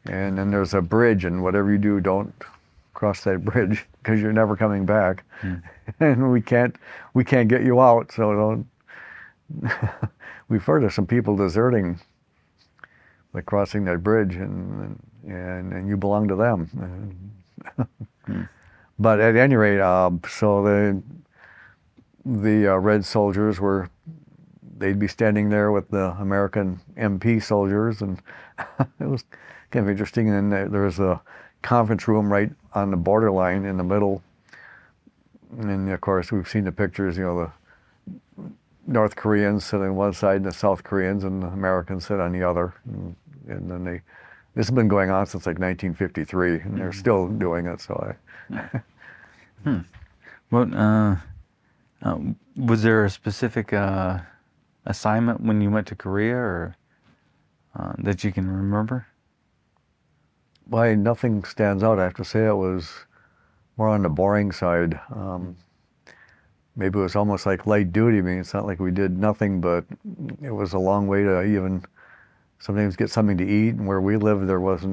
and then there's a bridge, and whatever you do, don't cross that bridge because you're never coming back. And we can't get you out, so don't. We've heard of some people deserting by crossing that bridge, and you belong to them. But at any rate, so the Red soldiers were they'd be standing there with the American MP soldiers, and it was kind of interesting. And then there was a conference room right on the borderline in the middle. And of course, we've seen the pictures, the North Koreans sit on one side and the South Koreans and the Americans sit on the other. And then this has been going on since like 1953, and they're still doing it. So Well, was there a specific assignment when you went to Korea, or that you can remember? why nothing stands out. I have to say it was more on the boring side. Maybe it was almost like light duty. I mean, it's not like we did nothing, but it was a long way to even sometimes get something to eat. And where we lived, there was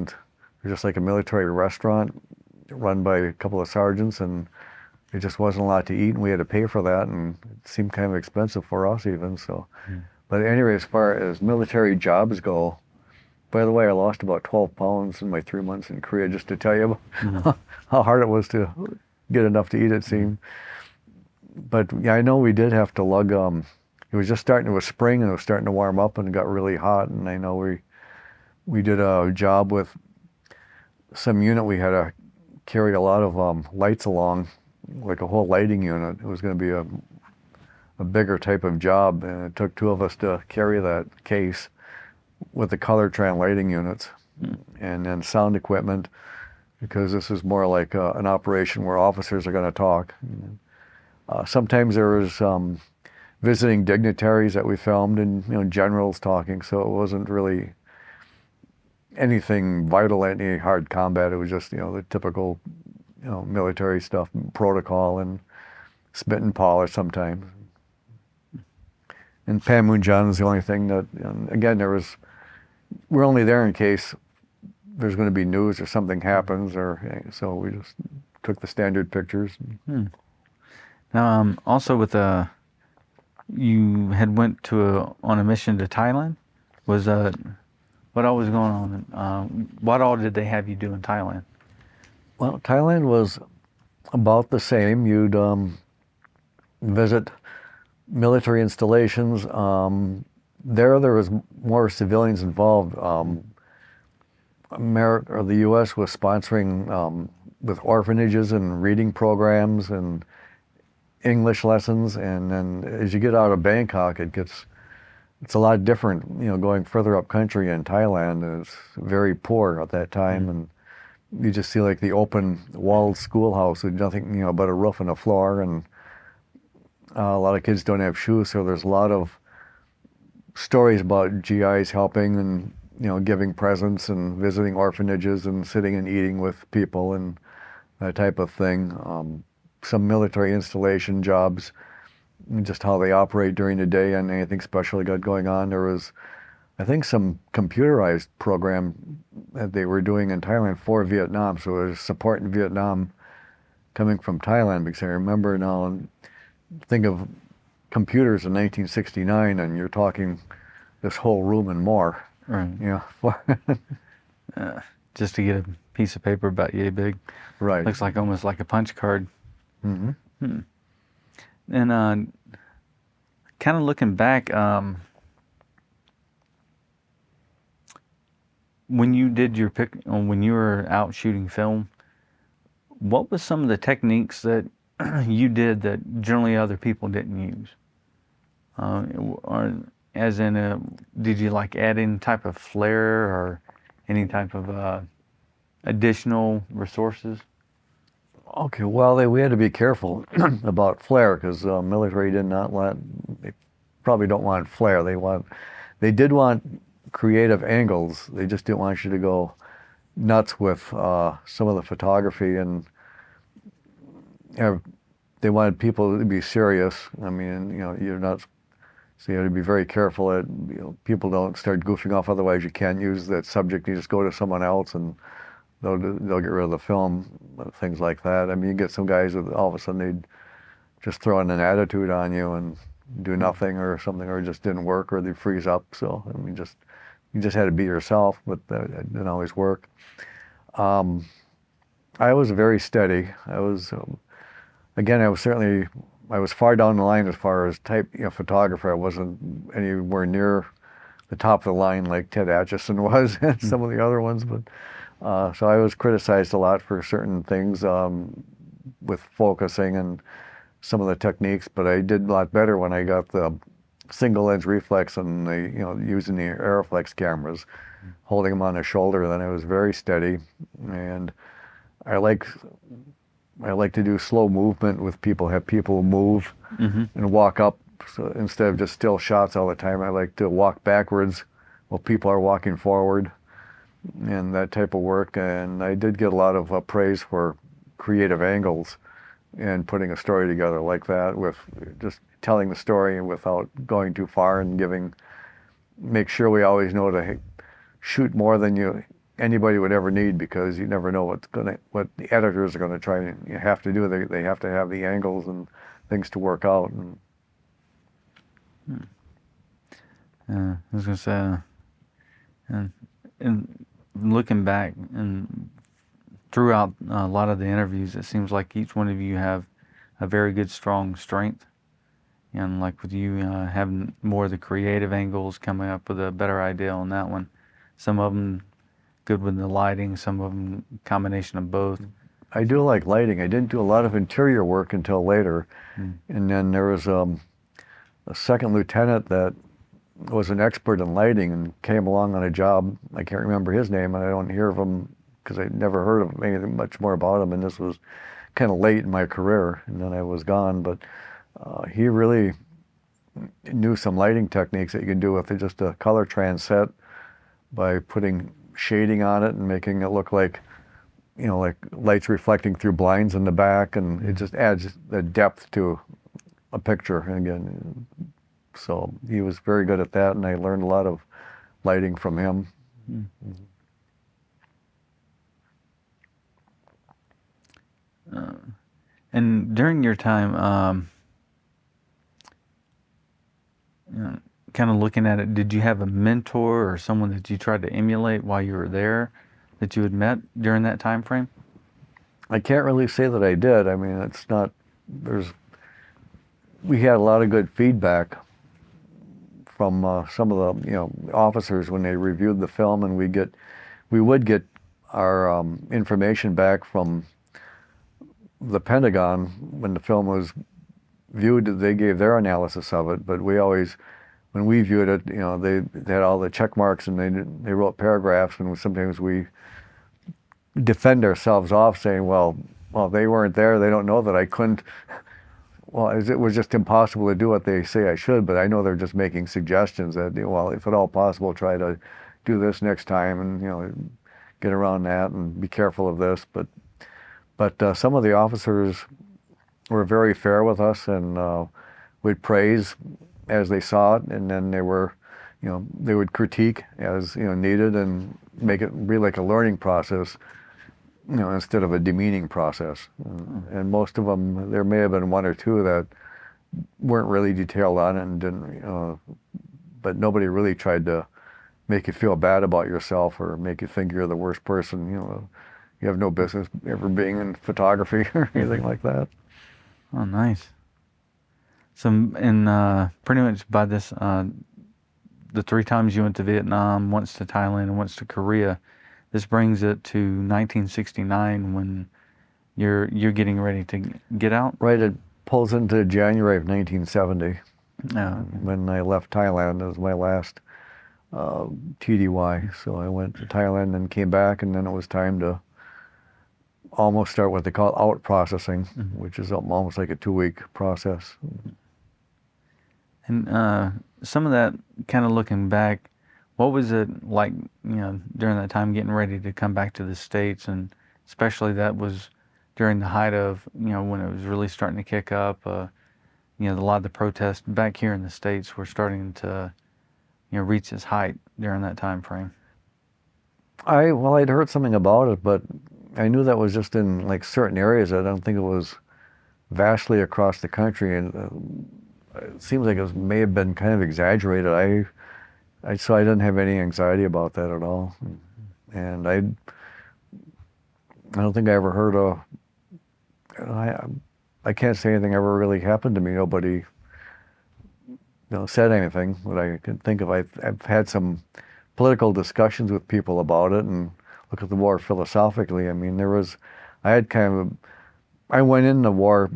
just like a military restaurant run by a couple of sergeants, and it just wasn't a lot to eat, and we had to pay for that, and it seemed kind of expensive for us even. So, but anyway, as far as military jobs go, by the way, I lost about 12 pounds in my 3 months in Korea, just to tell you how hard it was to get enough to eat, it seemed. But yeah, I know we did have to lug, it was just starting, it was spring and it was starting to warm up and it got really hot, and I know we did a job with some unit. We had to carry a lot of lights along, like a whole lighting unit. It was going to be a bigger type of job, and it took two of us to carry that case with the color tran lighting units and then sound equipment, because this is more like an operation where officers are going to talk. Sometimes there was visiting dignitaries that we filmed, and generals talking, so it wasn't really anything vital, any hard combat. It was just the typical military stuff, protocol, and spit and polish sometimes. And Panmunjom is the only thing that, again, we're only there in case there's going to be news or something happens, so we just took the standard pictures. Now, also with you had went on a mission to Thailand. Was what all was going on? What all did they have you do in Thailand? Well, Thailand was about the same. You'd visit military installations. There was more civilians involved. America, or the U.S. was sponsoring with orphanages and reading programs and English lessons. And then as you get out of Bangkok, it's a lot different. Going further up country in Thailand, it's very poor at that time, and you just see like the open walled schoolhouse with nothing, but a roof and a floor, and a lot of kids don't have shoes. So there's a lot of stories about GIs helping and giving presents and visiting orphanages and sitting and eating with people and that type of thing. Some military installation jobs, just how they operate during the day and anything special they got going on. There was, I think, some computerized program that they were doing in Thailand for Vietnam. So it was support in Vietnam coming from Thailand, because I remember now, think of computers in 1969 and you're talking this whole room and more. Right. Just to get a piece of paper about yay big. Right. Looks like almost like a punch card. Mm-hmm. And kind of looking back, when you did when you were out shooting film, what was some of the techniques that you did that generally other people didn't use? Or as in, did you like add any type of flair or any type of additional resources? Okay, well, we had to be careful about flare, because military did not they probably don't want flare. They did want creative angles. They just didn't want you to go nuts with some of the photography, and they wanted people to be serious. I mean, you're not, so you have to be very careful that people don't start goofing off. Otherwise, you can't use that subject. You just go to someone else and they'll get rid of the film, things like that. I mean, you get some guys that all of a sudden they'd just throw in an attitude on you and do nothing or something, or it just didn't work, or they freeze up. So I mean, you just had to be yourself, but it didn't always work. I was very steady. I was certainly I was far down the line as far as type, photographer. I wasn't anywhere near the top of the line like Ted Atchison was and some of the other ones. But so I was criticized a lot for certain things with focusing and some of the techniques. But I did a lot better when I got the single lens reflex and the using the Aeroflex cameras, holding them on the shoulder. Then I was very steady, and I like I like to do slow movement with people, have people move and walk up. So instead of just still shots all the time, I like to walk backwards while people are walking forward and that type of work. And I did get a lot of praise for creative angles and putting a story together like that, with just telling the story without going too far, and make sure we always know to shoot more than anybody would ever need, because you never know what the editors are gonna try and you have to do. They have to have the angles and things to work out. I was gonna say, and looking back and throughout a lot of the interviews, it seems like each one of you have a very good, strong strength. And like with you having more of the creative angles, coming up with a better idea on that one. Some of them good with the lighting, some of them combination of both. I do like lighting. I didn't do a lot of interior work until later. And then there was a second lieutenant that was an expert in lighting and came along on a job. I can't remember his name, and I don't hear of him because I never heard of anything much more about him. And this was kind of late in my career, and then I was gone. But he really knew some lighting techniques that you can do with just a color transset by putting shading on it and making it look like, like lights reflecting through blinds in the back, and it just adds the depth to a picture. And again, so he was very good at that, and I learned a lot of lighting from him. And during your time, kind of looking at it, did you have a mentor or someone that you tried to emulate while you were there that you had met during that time frame? I can't really say that I did. I mean, it's not, we had a lot of good feedback from some of the, officers when they reviewed the film, and we would get our information back from the Pentagon when the film was viewed. They gave their analysis of it, but we always, when we viewed it, they had all the check marks, and they wrote paragraphs, and sometimes we defend ourselves off saying, well, they weren't there, they don't know that I couldn't. Well, it was just impossible to do what they say I should, but I know they're just making suggestions that, well, if at all possible, try to do this next time, and get around that and be careful of this. But some of the officers were very fair with us, and would praise as they saw it, and then they would critique as needed, and make it be like a learning process, instead of a demeaning process. And most of them, there may have been one or two that weren't really detailed on it and didn't, but nobody really tried to make you feel bad about yourself or make you think you're the worst person. You have no business ever being in photography or anything like that. Oh, nice. So, and pretty much by this, the 3 times you went to Vietnam, once to Thailand, and once to Korea, this brings it to 1969 when you're getting ready to get out? Right, it pulls into January of 1970. Oh. When I left Thailand. It was my last TDY. So I went to Thailand and came back, and then it was time to almost start what they call out processing, which is almost like a 2-week process. And some of that, kind of looking back, what was it like, during that time getting ready to come back to the States, and especially that was during the height of, when it was really starting to kick up, a lot of the protests back here in the States were starting to, reach its height during that time frame. I'd heard something about it, but I knew that was just in like certain areas. I don't think it was vastly across the country, and it seems like it may have been kind of exaggerated. So I didn't have any anxiety about that at all, and I don't think I ever heard I can't say anything ever really happened to me. Nobody, said anything that I can think of. I've had some political discussions with people about it and look at the war philosophically. I mean, I had I went in the war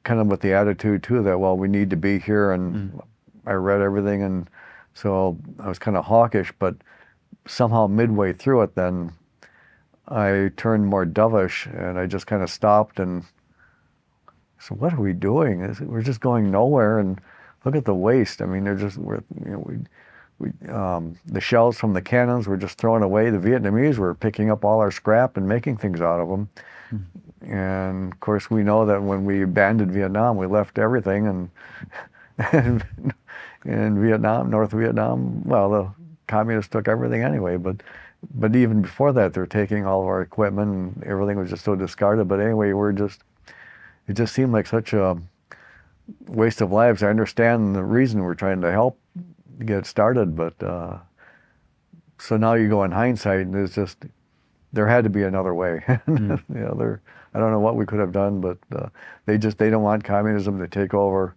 kind of with the attitude too that, well, we need to be here, and I read everything, and so I was kind of hawkish, but somehow midway through it then I turned more dovish, and I just kind of stopped and so what are we doing? We're just going nowhere, and look at the waste. I mean, the shells from the cannons were just thrown away. The Vietnamese were picking up all our scrap and making things out of them. And of course, we know that when we abandoned Vietnam, we left everything, and in Vietnam, North Vietnam, well, the communists took everything anyway. But even before that, they're taking all of our equipment, and everything was just so discarded. But anyway, it just seemed like such a waste of lives. I understand the reason we're trying to help get started, but so now you go in hindsight, and it's just there had to be another way. I don't know what we could have done, but they don't want communism to take over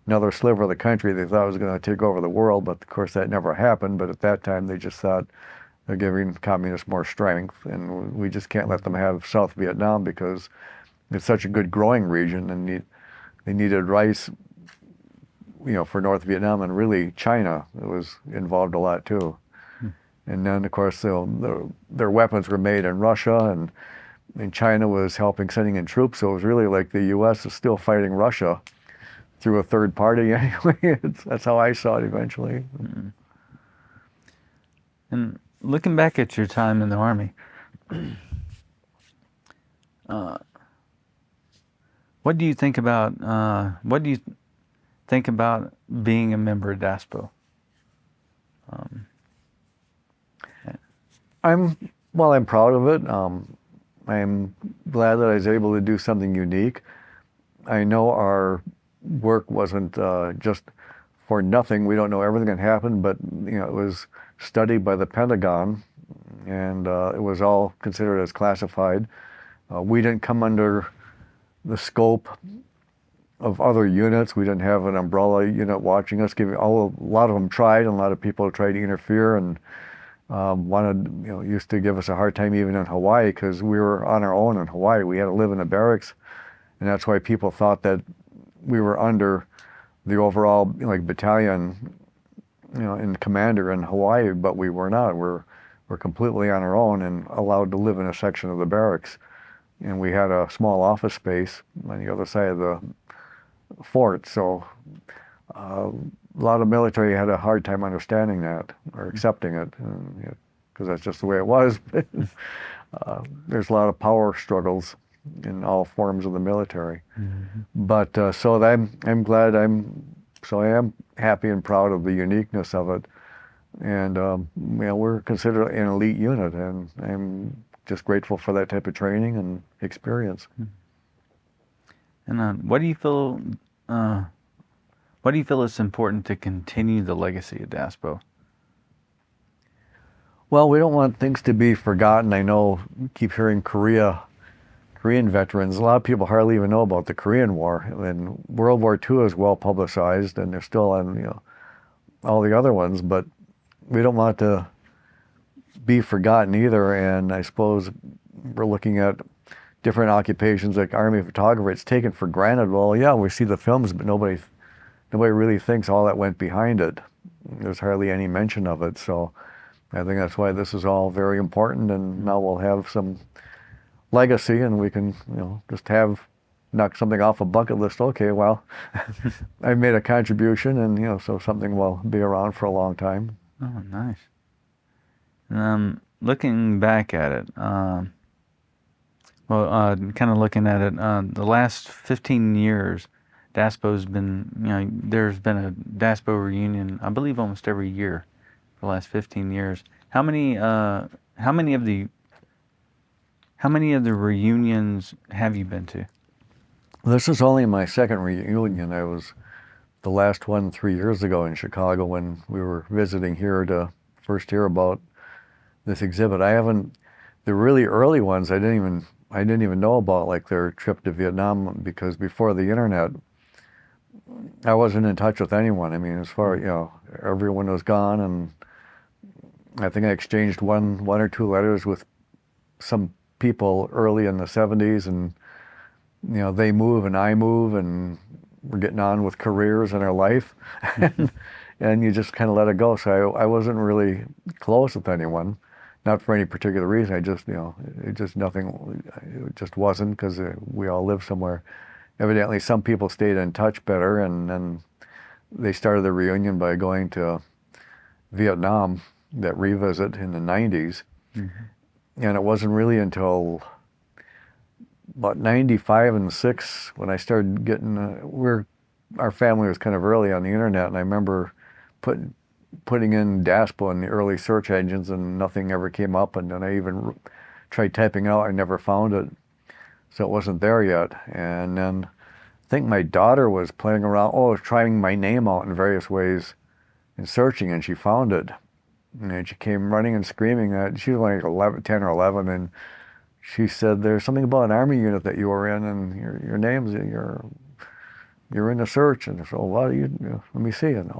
another sliver of the country. They thought it was going to take over the world, but of course that never happened. But at that time, they just thought they're giving communists more strength, and we just can't let them have South Vietnam because it's such a good growing region, and they needed rice, for North Vietnam, and really China was involved a lot too. And then, of course, their weapons were made in Russia, and China was sending in troops. So it was really like the U.S. is still fighting Russia through a third party anyway. That's how I saw it eventually. And looking back at your time in the Army, what do you think about being a member of DASPO? I'm proud of it. I'm glad that I was able to do something unique. I know our work wasn't just for nothing. We don't know everything that happened, but it was studied by the Pentagon, and it was all considered as classified. We didn't come under the scope of other units. We didn't have an umbrella unit watching us. A lot of them tried, and a lot of people tried to interfere and used to give us a hard time even in Hawaii, because we were on our own in Hawaii. We had to live in the barracks, and that's why people thought that we were under the overall battalion, and commander in Hawaii, but we were not. We're completely on our own and allowed to live in a section of the barracks. And we had a small office space on the other side of the fort, so a lot of military had a hard time understanding that or accepting it, because that's just the way it was. There's a lot of power struggles in all forms of the military. But so I'm glad I am happy and proud of the uniqueness of it, and we're considered an elite unit, and I'm just grateful for that type of training and experience. And what do you feel? What do you feel is important to continue the legacy of DASPO? Well, we don't want things to be forgotten. I know we keep hearing Korean veterans. A lot of people hardly even know about the Korean War, and World War II is well publicized, and they're still on all the other ones. But we don't want to be forgotten either. And I suppose we're looking at different occupations like Army photographer. It's taken for granted. Well, yeah, we see the films, but nobody really thinks all that went behind it. There's hardly any mention of it. So I think that's why this is all very important. And now we'll have some legacy, and we can just knock something off a bucket list. Okay, well, I made a contribution, and so something will be around for a long time. Oh, nice. Looking back at it, kind of looking at it, the last 15 years, DASPO's been, there's been a DASPO reunion, I believe, almost every year for the last 15 years. How many of the reunions have you been to? This is only my second reunion. I was the last one 3 years ago in Chicago when we were visiting here to first hear about this exhibit. The really early ones, I I didn't even know about like their trip to Vietnam because before the internet, I wasn't in touch with anyone. I mean, as far, everyone was gone, and I think I exchanged one or two letters with some people early in the 70s, and they move and I move, and we're getting on with careers and our life, and you just kind of let it go. So I wasn't really close with anyone, not for any particular reason. I just, it just nothing, it just wasn't, because we all lived somewhere. Evidently, some people stayed in touch better, and then they started the reunion by going to Vietnam, that revisit in the 90s. Mm-hmm. And it wasn't really until about 95 and 6 when I started getting, our family was kind of early on the internet, and I remember putting in DASPO in the early search engines, and nothing ever came up, and then I even tried typing out, I never found it. So it wasn't there yet. And then I think my daughter was playing around, trying my name out in various ways and searching, and she found it. And she came running and screaming that she was like 10 or 11, and she said, "There's something about an Army unit that you were in, and your name's you're in the search." And so, what do you let me see. And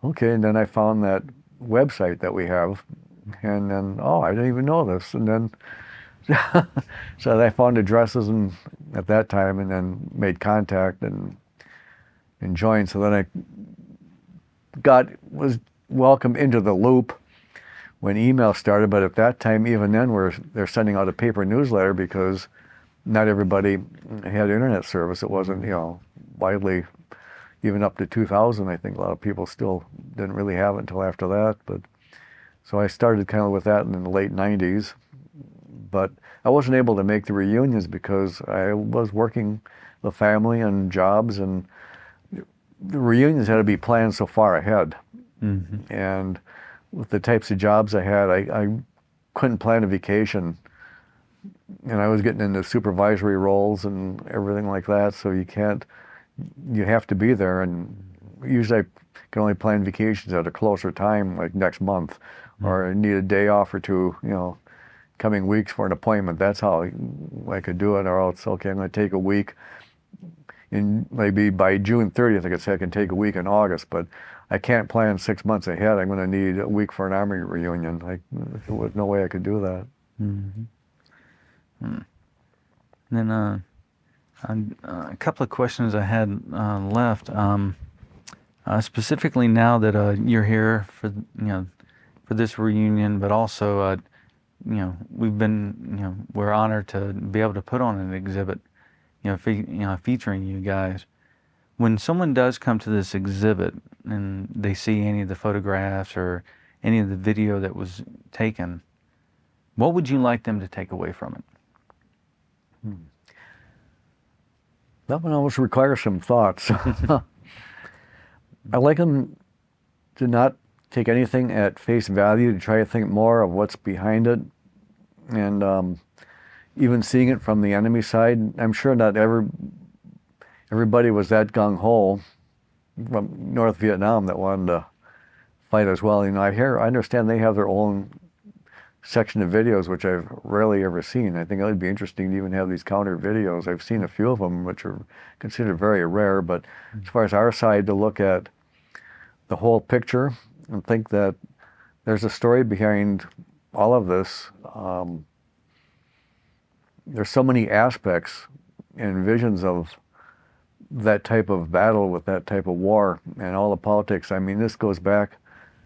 okay. And then I found that website that we have, and then I didn't even know this. And then so I found addresses at that time, and then made contact and joined. So then I was welcomed into the loop when email started, but at that time, even then, they're sending out a paper newsletter because not everybody had internet service. It wasn't, widely, even up to 2000, I think a lot of people still didn't really have it until after that. But so I started kind of with that in the late 90s, but I wasn't able to make the reunions because I was working the family and jobs, and the reunions had to be planned so far ahead. Mm-hmm. And with the types of jobs I had, I couldn't plan a vacation, and I was getting into supervisory roles and everything like that, so you have to be there, and usually I can only plan vacations at a closer time, like next month, mm-hmm. or I need a day off or two, coming weeks for an appointment. That's how I could do it, or else, okay, I'm going to take a week, and maybe by June 30th, I could say I can take a week in August, but I can't plan 6 months ahead. I'm going to need a week for an Army reunion. There was no way I could do that. Mm-hmm. Hmm. Then a couple of questions I had left. Specifically now that you're here for for this reunion, but also we're honored to be able to put on an exhibit, featuring you guys. When someone does come to this exhibit and they see any of the photographs or any of the video that was taken, what would you like them to take away from it? That one always requires some thoughts. I like them to not take anything at face value, to try to think more of what's behind it, and even seeing it from the enemy side. I'm sure not everybody was that gung-ho from North Vietnam that wanted to fight as well. I understand they have their own section of videos, which I've rarely ever seen. I think it would be interesting to even have these counter videos. I've seen a few of them, which are considered very rare, but as far as our side, to look at the whole picture and think that there's a story behind all of this. There's so many aspects and visions of that type of battle with that type of war and all the politics. I mean, this goes back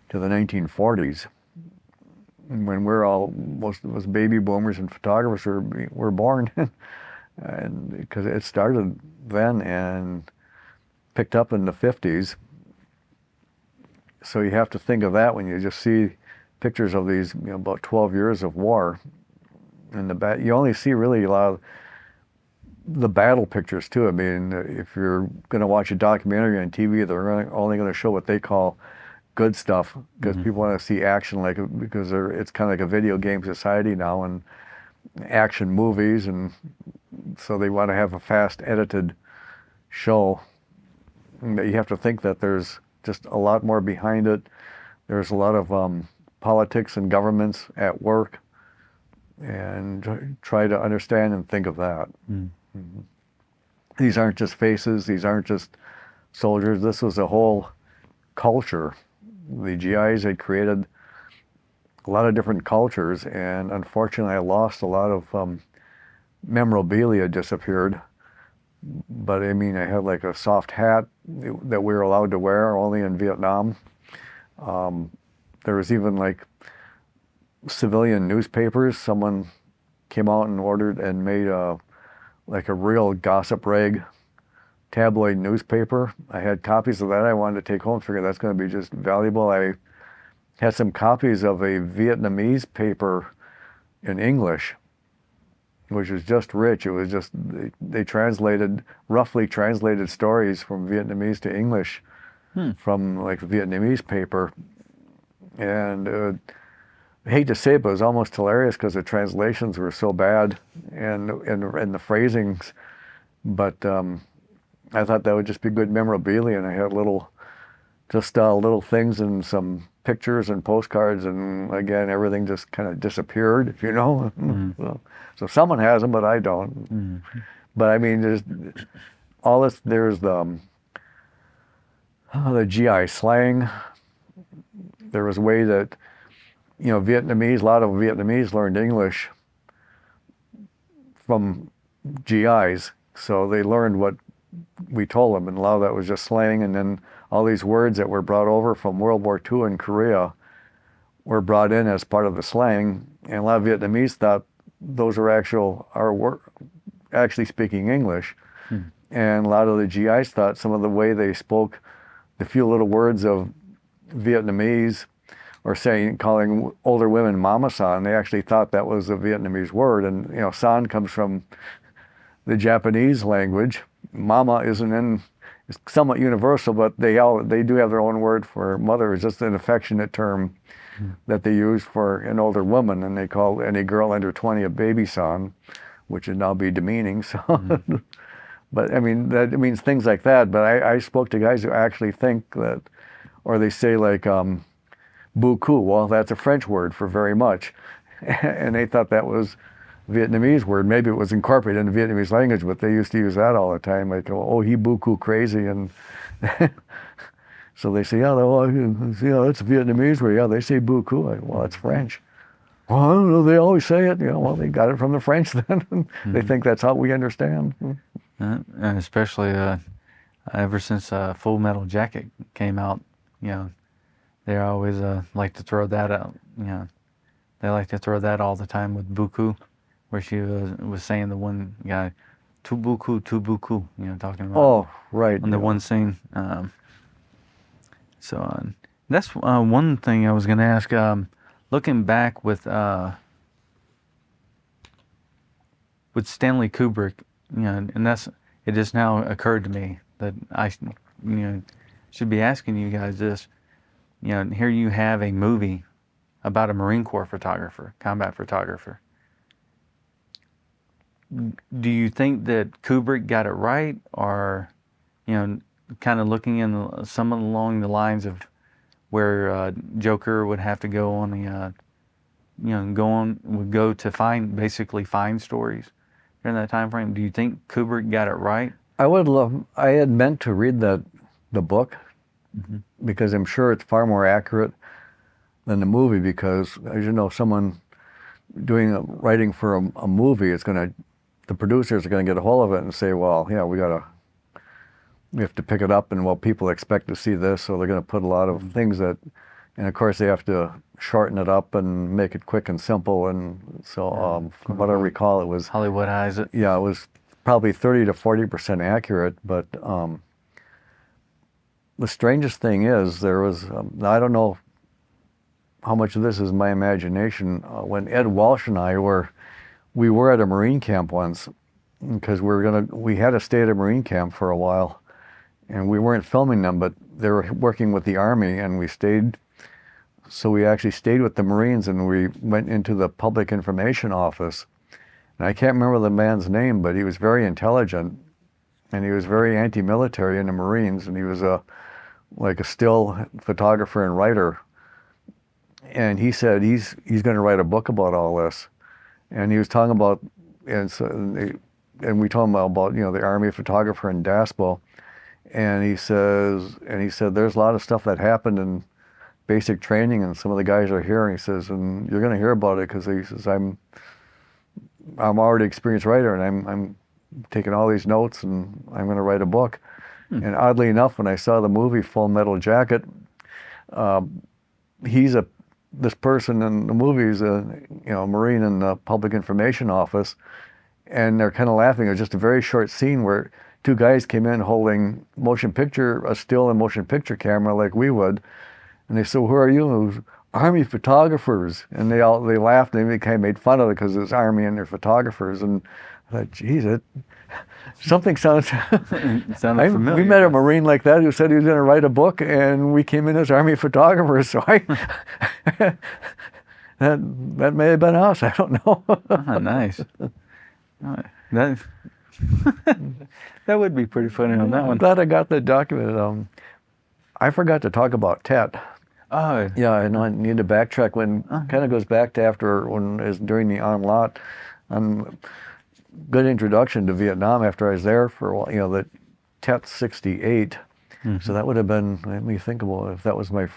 to the 1940s when most of us baby boomers and photographers were born, and because it started then and picked up in the 50s. So you have to think of that when you just see pictures of these, about 12 years of war. And you only see really a lot of the battle pictures too. I mean, if you're going to watch a documentary on TV, they're only going to show what they call good stuff, because mm-hmm. people want to see action, because it's kind of like a video game society now, and action movies, and so they want to have a fast edited show. And you have to think that there's just a lot more behind it. There's a lot of politics and governments at work, and try to understand and think of that. Mm. These aren't just faces, these aren't just soldiers, this was a whole culture. The GIs had created a lot of different cultures, and unfortunately I lost a lot of memorabilia disappeared. But I mean, I had like a soft hat that we were allowed to wear only in Vietnam. There was even like civilian newspapers. Someone came out and ordered and made like a real gossip rag tabloid newspaper. I had copies of that I wanted to take home, figured that's going to be just valuable. I had some copies of a Vietnamese paper in English, which was just rich. It was just, they translated, roughly translated stories from Vietnamese to English from like a Vietnamese paper. And I hate to say it, but it was almost hilarious because the translations were so bad and the phrasings. But I thought that would just be good memorabilia, and I had little things and some pictures and postcards, and again, everything just kind of disappeared, you know. So someone has them, but I don't. But I mean, there's all this. There's the GI slang. There was a way that, you know, a lot of Vietnamese learned English from GIs, so they learned what we told them, and a lot of that was just slang. And then all these words that were brought over from World War II in Korea were brought in as part of the slang, and a lot of Vietnamese thought those were actually speaking English. And a lot of the GIs thought some of the way they spoke, the few little words of Vietnamese, or calling older women mama san, they actually thought that was a Vietnamese word. And you know, san comes from the Japanese language. Mama it's somewhat universal, but they do have their own word for mother. It's just an affectionate term that they use for an older woman, and they call any girl under 20 a baby son, which would now be demeaning. So, but I mean, that means things like that. But I spoke to guys who actually think that, or they say like beaucoup. Well, that's a French word for very much, and they thought that was Vietnamese word. Maybe it was incorporated in the Vietnamese language, but they used to use that all the time, like, oh, he beaucoup crazy. And so they say, yeah, that's a Vietnamese word. Yeah, they say beaucoup. Well, it's French. Well, I don't know, they always say it. You know, well, they got it from the French then. They think that's how we understand. And especially ever since Full Metal Jacket came out, you know, they always like to throw that out. You know, they like to throw that all the time with beaucoup, where she was saying the one guy, tout beaucoup, you know, talking about. Oh, right. On the one scene. So that's one thing I was going to ask. Looking back with Stanley Kubrick, you know, and it just now occurred to me that I, you know, should be asking you guys this. You know, here you have a movie about a Marine Corps photographer, combat photographer. Do you think that Kubrick got it right, or, you know, kind of looking in some along the lines of where Joker would have to go on the, you know, would go to basically find stories during that time frame? Do you think Kubrick got it right? I had meant to read the book, because I'm sure it's far more accurate than the movie, because, as you know, someone writing for a movie, the producers are going to get a hold of it and say, well, yeah, we have to pick it up, and well, people expect to see this, so they're going to put a lot of things and of course they have to shorten it up and make it quick and simple. And so from what I recall, it was Hollywoodize it. Yeah, it was probably 30 to 40% accurate. But the strangest thing is, there was I don't know how much of this is my imagination. When Ed Walsh and I we were at a Marine camp once, because we had to stay at a Marine camp for a while, and we weren't filming them, but they were working with the Army, and we stayed. So we actually stayed with the Marines, and we went into the public information office. And I can't remember the man's name, but he was very intelligent, and he was very anti-military in the Marines, and he was like a still photographer and writer. And he said he's going to write a book about all this. and he was talking about, and we told him about the Army photographer in Daspo, and he said there's a lot of stuff that happened in basic training, and some of the guys are here, and he says, and you're going to hear about it because he says I'm already an experienced writer, and I'm taking all these notes, and I'm going to write a book. And oddly enough, when I saw the movie Full Metal Jacket, this person in the movie is a Marine in the Public Information Office, and they're kind of laughing. It was just a very short scene where two guys came in holding a still and motion picture camera like we would, and they said, "Who are you?" And it was, "Army photographers," and they laughed, and they kind of made fun of it because it was Army and they're photographers. And I thought, geez, something sounds. Sounded familiar. We met a Marine like that who said he was going to write a book, and we came in as Army photographers. So that may have been us. I don't know. Ah, nice. That that would be pretty funny on that I'm one. glad I got that documented. I forgot to talk about Tet. Oh, Yeah, I need to backtrack. When kind of goes back to during the on lot. Good introduction to Vietnam after I was there for a while. The Tet 68. So that would have been. Let me think about if that was my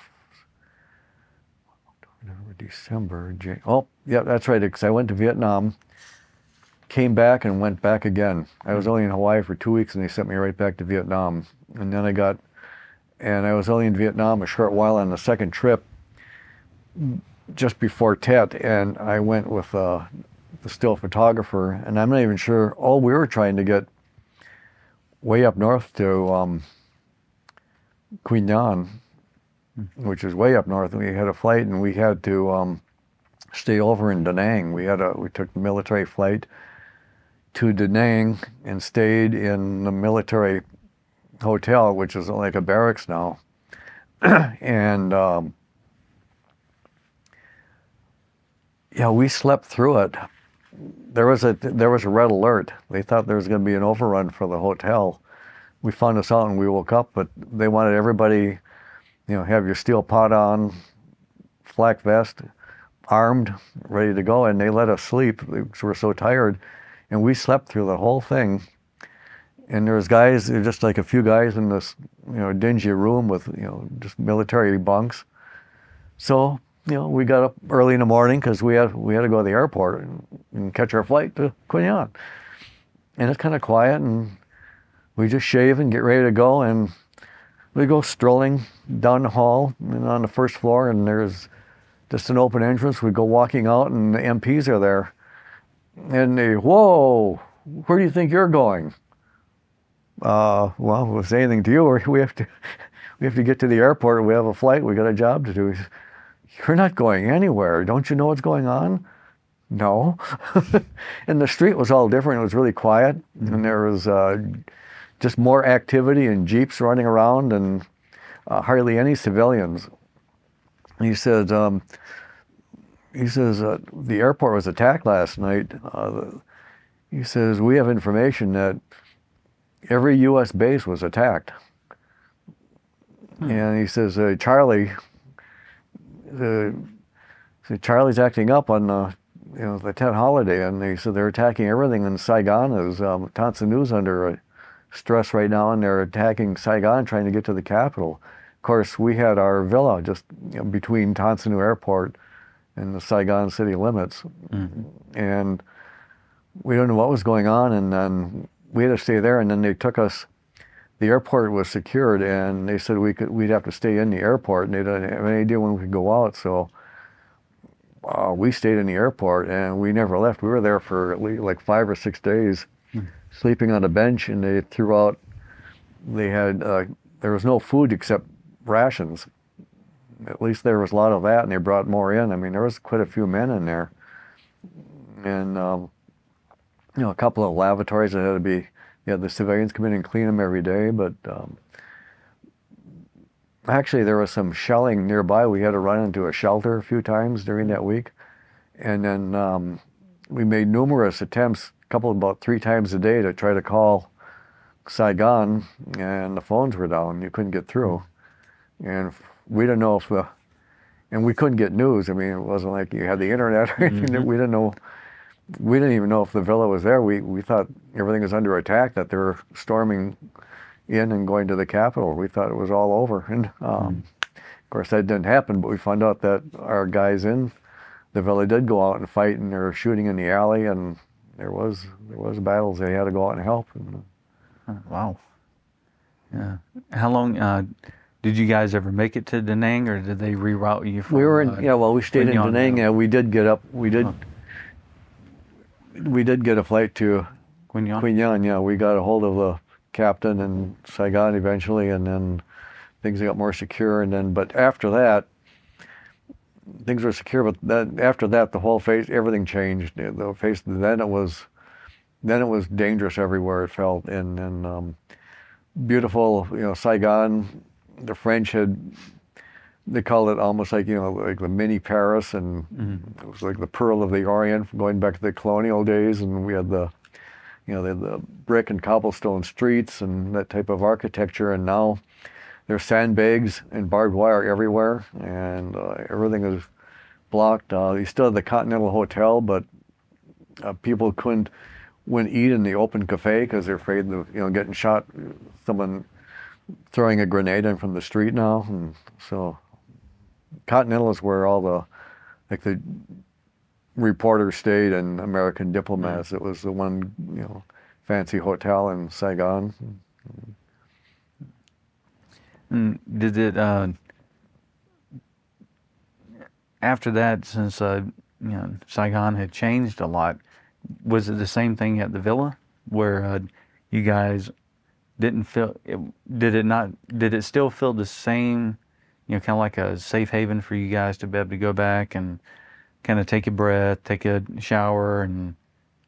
December. Oh, yeah, that's right. Because I went to Vietnam, came back, and went back again. I was only in Hawaii for 2 weeks, and they sent me right back to Vietnam. And then I was only in Vietnam a short while on the second trip, just before Tet, and I went with the still photographer, and I'm not even sure. We were trying to get way up north to Quy Nhon, which is way up north, and we had a flight, and we had to stay over in Da Nang. We took the military flight to Da Nang and stayed in the military hotel, which is like a barracks now. And we slept through it. There was a red alert. They thought there was going to be an overrun for the hotel. We found this out and we woke up, but they wanted everybody, have your steel pot on, flak vest, armed, ready to go, and they let us sleep because we were so tired. And we slept through the whole thing. And there was just like a few guys in this, dingy room with, just military bunks. So, we got up early in the morning because we had to go to the airport and catch our flight to Quy Nhon. And it's kind of quiet, and we just shave and get ready to go, and we go strolling down the hall and on the first floor, and there's just an open entrance. We go walking out, and the MPs are there. And they, "Whoa, where do you think you're going?" Well, if it's anything to you, we have to get to the airport. We have a flight. We got a job to do. "You're not going anywhere. Don't you know what's going on?" "No." And the street was all different. It was really quiet, and there was just more activity and jeeps running around, and hardly any civilians. He says, the airport was attacked last night. He says, "We have information that every U.S. base was attacked." And he says, Charlie's acting up on the Tet holiday, and they said they're attacking everything in Saigon. Tan Son Nhut's under stress right now, and they're attacking Saigon, trying to get to the capital. Of course, we had our villa just between Tan Son Nhut Airport and the Saigon city limits, and we don't know what was going on, and then we had to stay there, and then they took us. The airport was secured, and they said we'd have to stay in the airport, and they didn't have any idea when we could go out. So we stayed in the airport, and we never left. We were there for at least like 5 or 6 days, sleeping on a bench, and they threw out. They had there was no food except rations. At least there was a lot of that, and they brought more in. I mean, there was quite a few men in there, and a couple of lavatories that had to be. The civilians come in and clean them every day, but actually there was some shelling nearby. We had to run into a shelter a few times during that week, and then we made numerous attempts, about 3 times a day, to try to call Saigon, and the phones were down. You couldn't get through, and we didn't know and we couldn't get news. I mean, it wasn't like you had the internet or anything. We didn't know. we didn't even know if the villa was there. We thought everything was under attack, that they were storming in and going to the Capitol. We thought it was all over. And of course, that didn't happen, but we found out that our guys in the villa did go out and fight, and they were shooting in the alley, and there was battles. They had to go out and help. And, Wow. Yeah. How long did you guys ever make it to Da Nang, or did they reroute you from? we were in, yeah, well, we stayed in Da Nang. Yeah, we did get up. We did get a flight to Queen Yan? Queen Yan. Yeah, we got a hold of the captain in Saigon eventually, and then things got more secure. And then, but after that, things were secure. But then after that, the whole face, everything changed. The face. Then it was dangerous everywhere. It felt, and beautiful, Saigon. The French they called it almost like, like the mini Paris, and it was like the Pearl of the Orient, going back to the colonial days. And we had they had the brick and cobblestone streets and that type of architecture. And now there's sandbags and barbed wire everywhere, and everything is blocked. You still have the Continental Hotel, but people wouldn't eat in the open cafe because they're afraid of getting shot. Someone throwing a grenade in from the street now, and so Continental is where all the reporters stayed and American diplomats. It was the one fancy hotel in Saigon. And did it after that, since Saigon had changed a lot, was it the same thing at the villa where you guys didn't feel it? Did it still feel the same, kind of like a safe haven for you guys to be able to go back and kind of take a breath, take a shower, and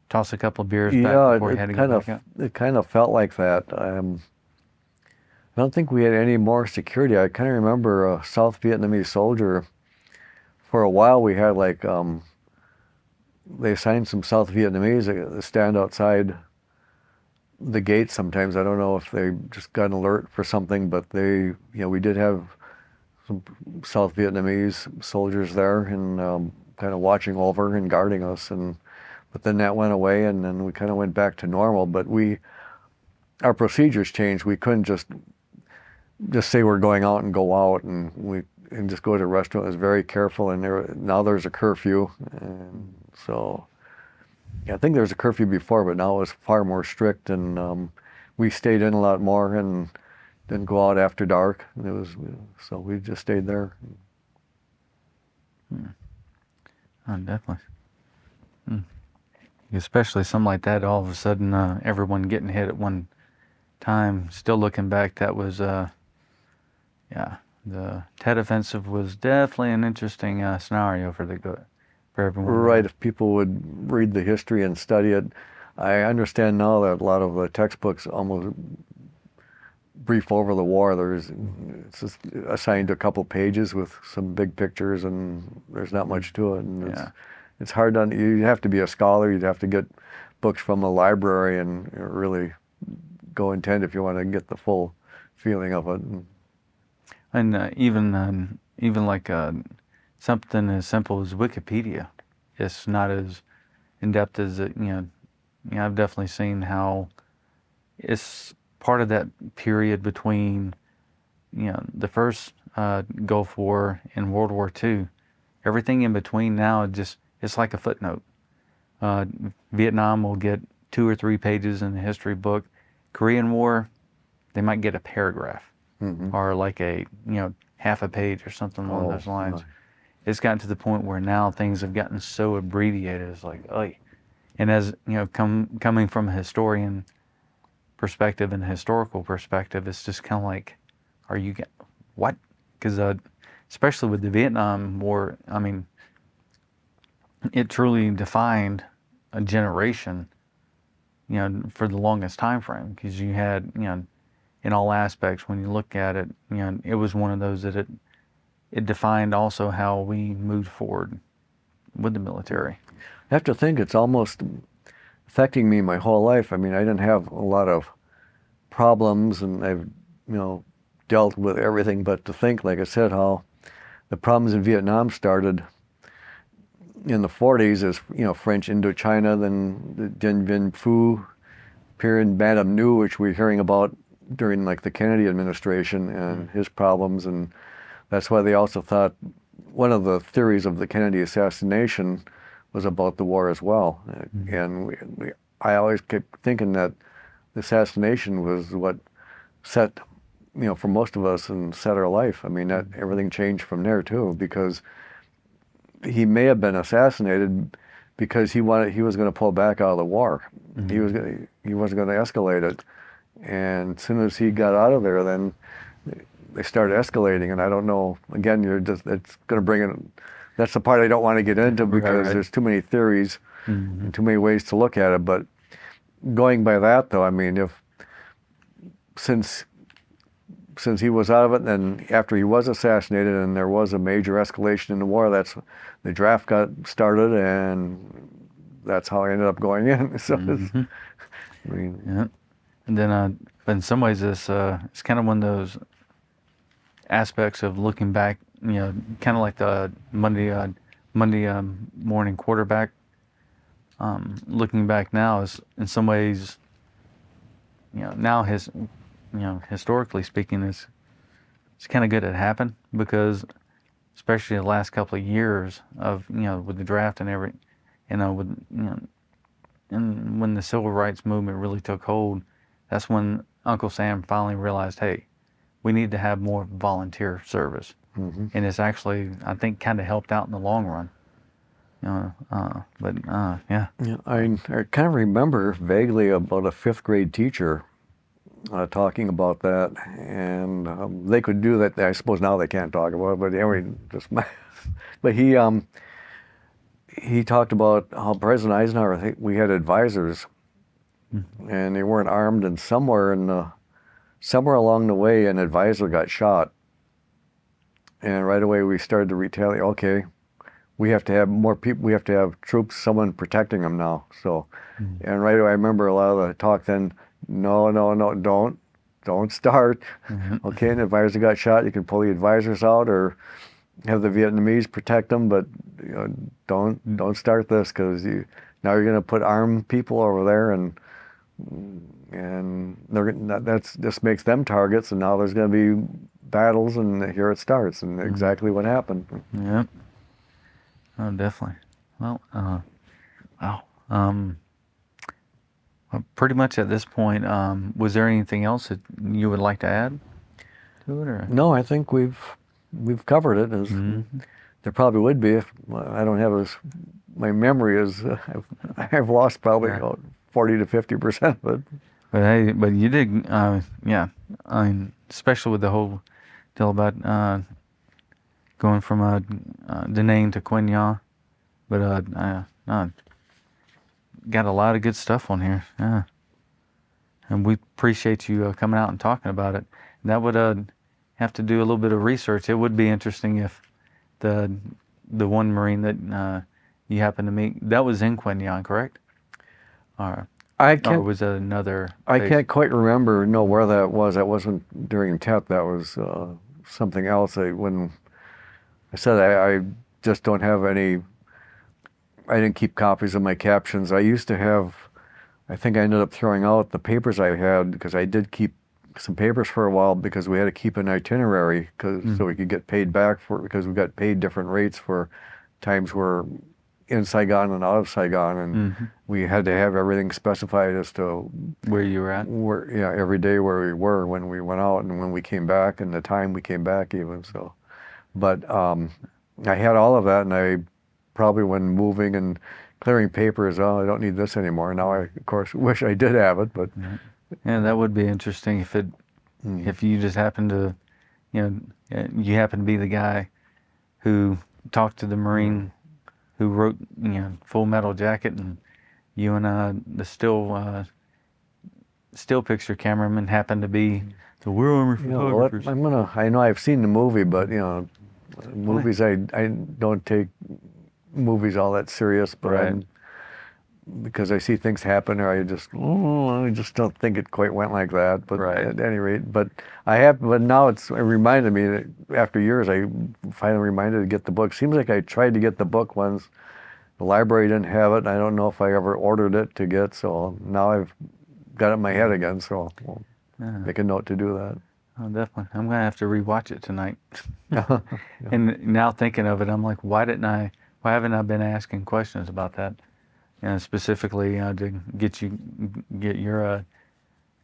toss a couple of beers back before you had to go back out? It kind of felt like that. I don't think we had any more security. I kind of remember a South Vietnamese soldier. For a while, we had they assigned some South Vietnamese to stand outside the gate sometimes. I don't know if they just got an alert for something, but we did have some South Vietnamese soldiers there, and kind of watching over and guarding us. But then that went away, and then we kind of went back to normal. But our procedures changed. We couldn't just say we're going out and go out, and just go to a restaurant. It was very careful, and now there's a curfew, and so yeah, I think there was a curfew before, but now it's far more strict, and we stayed in a lot more and didn't go out after dark. So we just stayed there. Oh, definitely. Especially something like that, all of a sudden everyone getting hit at one time. Still looking back, that was the Tet Offensive was definitely an interesting scenario for everyone. Right, if people would read the history and study it. I understand now that a lot of the textbooks almost brief over the war. It's just assigned a couple pages with some big pictures, and there's not much to it. And it's hard to, you'd have to be a scholar, you'd have to get books from a library and really go intent if you want to get the full feeling of it. And even like something as simple as Wikipedia, it's not as in depth as it. I've definitely seen how it's part of that period between the first Gulf War and World War II. Everything in between now it's like a footnote. Vietnam will get 2 or 3 pages in the history book. Korean War, they might get a paragraph. Or like a half a page or something along those lines. Nice. It's gotten to the point where now things have gotten so abbreviated. It's like, and as coming from a historian perspective and a historical perspective, it's just kind of like, what? Because especially with the Vietnam War, I mean, it truly defined a generation, for the longest time frame. Because you had, in all aspects, when you look at it, it was one of those that it defined also how we moved forward with the military. I have to think it's almost affecting me my whole life. I mean, I didn't have a lot of problems, and I've dealt with everything. But to think, like I said, how the problems in Vietnam started, in the 40s is, French Indochina, then the Dien Bien Phu period, Madame Nu, which we're hearing about during like the Kennedy administration and his problems. And that's why they also thought one of the theories of the Kennedy assassination was about the war as well. And I always kept thinking that the assassination was what set, for most of us, and set our life. I mean, that everything changed from there too, because he may have been assassinated because he was going to pull back out of the war. He wasn't going to escalate it. And as soon as he got out of there, then they started escalating. And I don't know, again, it's going to bring in, that's the part I don't want to get into, because there's too many theories and too many ways to look at it. But going by that, though, I mean, since he was out of it, and after he was assassinated and there was a major escalation in the war, that's the draft got started, and that's how I ended up going in. So I mean, yeah. And then, but in some ways, it's kind of one of those aspects of looking back. Kind of like the Monday morning quarterback. Looking back now is in some ways, now historically speaking, it's kind of good it happened, because especially the last couple of years of, with the draft and and when the civil rights movement really took hold, that's when Uncle Sam finally realized, hey, we need to have more volunteer service. And it's actually, I think, kind of helped out in the long run. Yeah. I kind of remember vaguely about a fifth grade teacher talking about that, and they could do that. I suppose now they can't talk about it, but anyway, but he talked about how President Eisenhower, I think, we had advisors, and they weren't armed, and somewhere along the way, an advisor got shot, and right away we started to retaliate. Okay, we have to have more people. We have to have troops, someone protecting them now. So, and right away I remember a lot of the talk then. No, don't start. Okay, an advisor got shot. You can pull the advisors out or have the Vietnamese protect them, but don't start this, because now you're going to put armed people over there, and that's just makes them targets, and now there's going to be battles, and here it starts, and exactly what happened. Yeah. Oh, definitely. Well, wow. Pretty much at this point, was there anything else that you would like to add to it, or? No, I think we've covered it. There probably would be if I don't have my memory is I've lost probably about 40 to 50% of it. But hey, but you did, yeah. I mean, especially with the whole deal about going from Da Nang to Quang Nha. But got a lot of good stuff on here. Yeah. And we appreciate you coming out and talking about it. And that would have to do a little bit of research. It would be interesting if the one Marine that you happened to meet, that was in Quang Nha, correct? Or was that another I base? can't quite remember where that was. That wasn't during TEP. That was something else. When I said I just don't have any. I didn't keep copies of my captions. I used to have. I think I ended up throwing out the papers I had, because I did keep some papers for a while, because we had to keep an itinerary so we could get paid back because we got paid different rates for times we're in Saigon and out of Saigon, and we had to have everything specified as to where you were at. Every day where we were when we went out and when we came back and the time we came back even. So, but I had all of that, and I probably when moving and clearing papers, I don't need this anymore. Now I, of course, wish I did have it, but yeah, that would be interesting if you just happen to, you happen to be the guy who talked to the Marine who wrote, Full Metal Jacket, and you and the still picture cameraman happened to be the We're Army photographers. I know I've seen the movie, but movies I don't take movies all that serious, but because I see things happen, or I just don't think it quite went like that. But at any rate, but now it reminded me that after years, I finally reminded to get the book. Seems like I tried to get the book once, the library didn't have it. And I don't know if I ever ordered it to get, so now I've got it in my head again, so we'll Yeah. make a note to do that. Oh, definitely. I'm gonna have to rewatch it tonight. And now thinking of it, I'm like, why haven't I been asking questions about that? Specifically, to get your,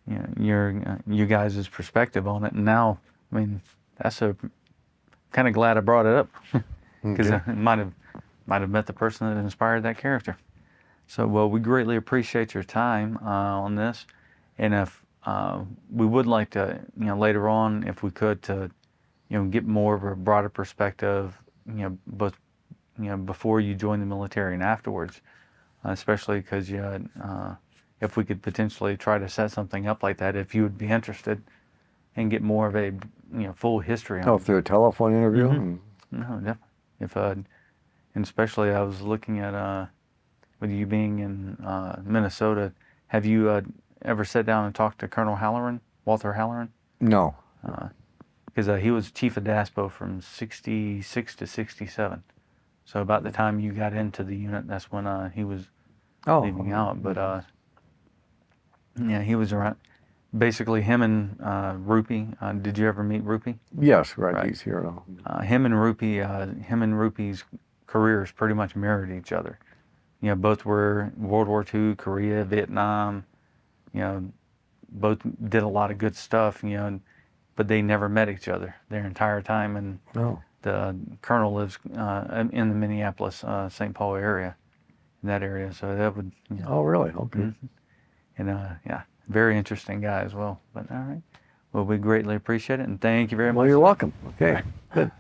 you guys' perspective on it. And now, I mean, that's kind of glad I brought it up because Okay. I might have met the person that inspired that character. So, well, we greatly appreciate your time on this, and if we would like to, later on, if we could, to, get more of a broader perspective, both, before you join the military and afterwards, especially because if we could potentially try to set something up like that, if you would be interested, and get more of a, full history Oh, on through a telephone interview? it. No, definitely. If and especially I was looking at with you being in Minnesota, have you ever sat down and talked to Colonel Halloran, Walter Halloran? No. Because he was chief of DASPO from 66 to 67. So about the time you got into the unit, that's when he was leaving out. But yeah, he was around. Basically, him and Rupee. Did you ever meet Rupee? Yes, right, Right. he's here now. Him and Rupee's careers pretty much mirrored each other. Both were World War II, Korea, Vietnam. Both did a lot of good stuff. But they never met each other their entire time. And Oh. the colonel lives in the Minneapolis, St. Paul area, in that area. So that would, Oh, really? Okay. mhm. And yeah, very interesting guy as well. But all right, well, we greatly appreciate it, and thank you very Well, much. you're welcome. Okay, All right. good.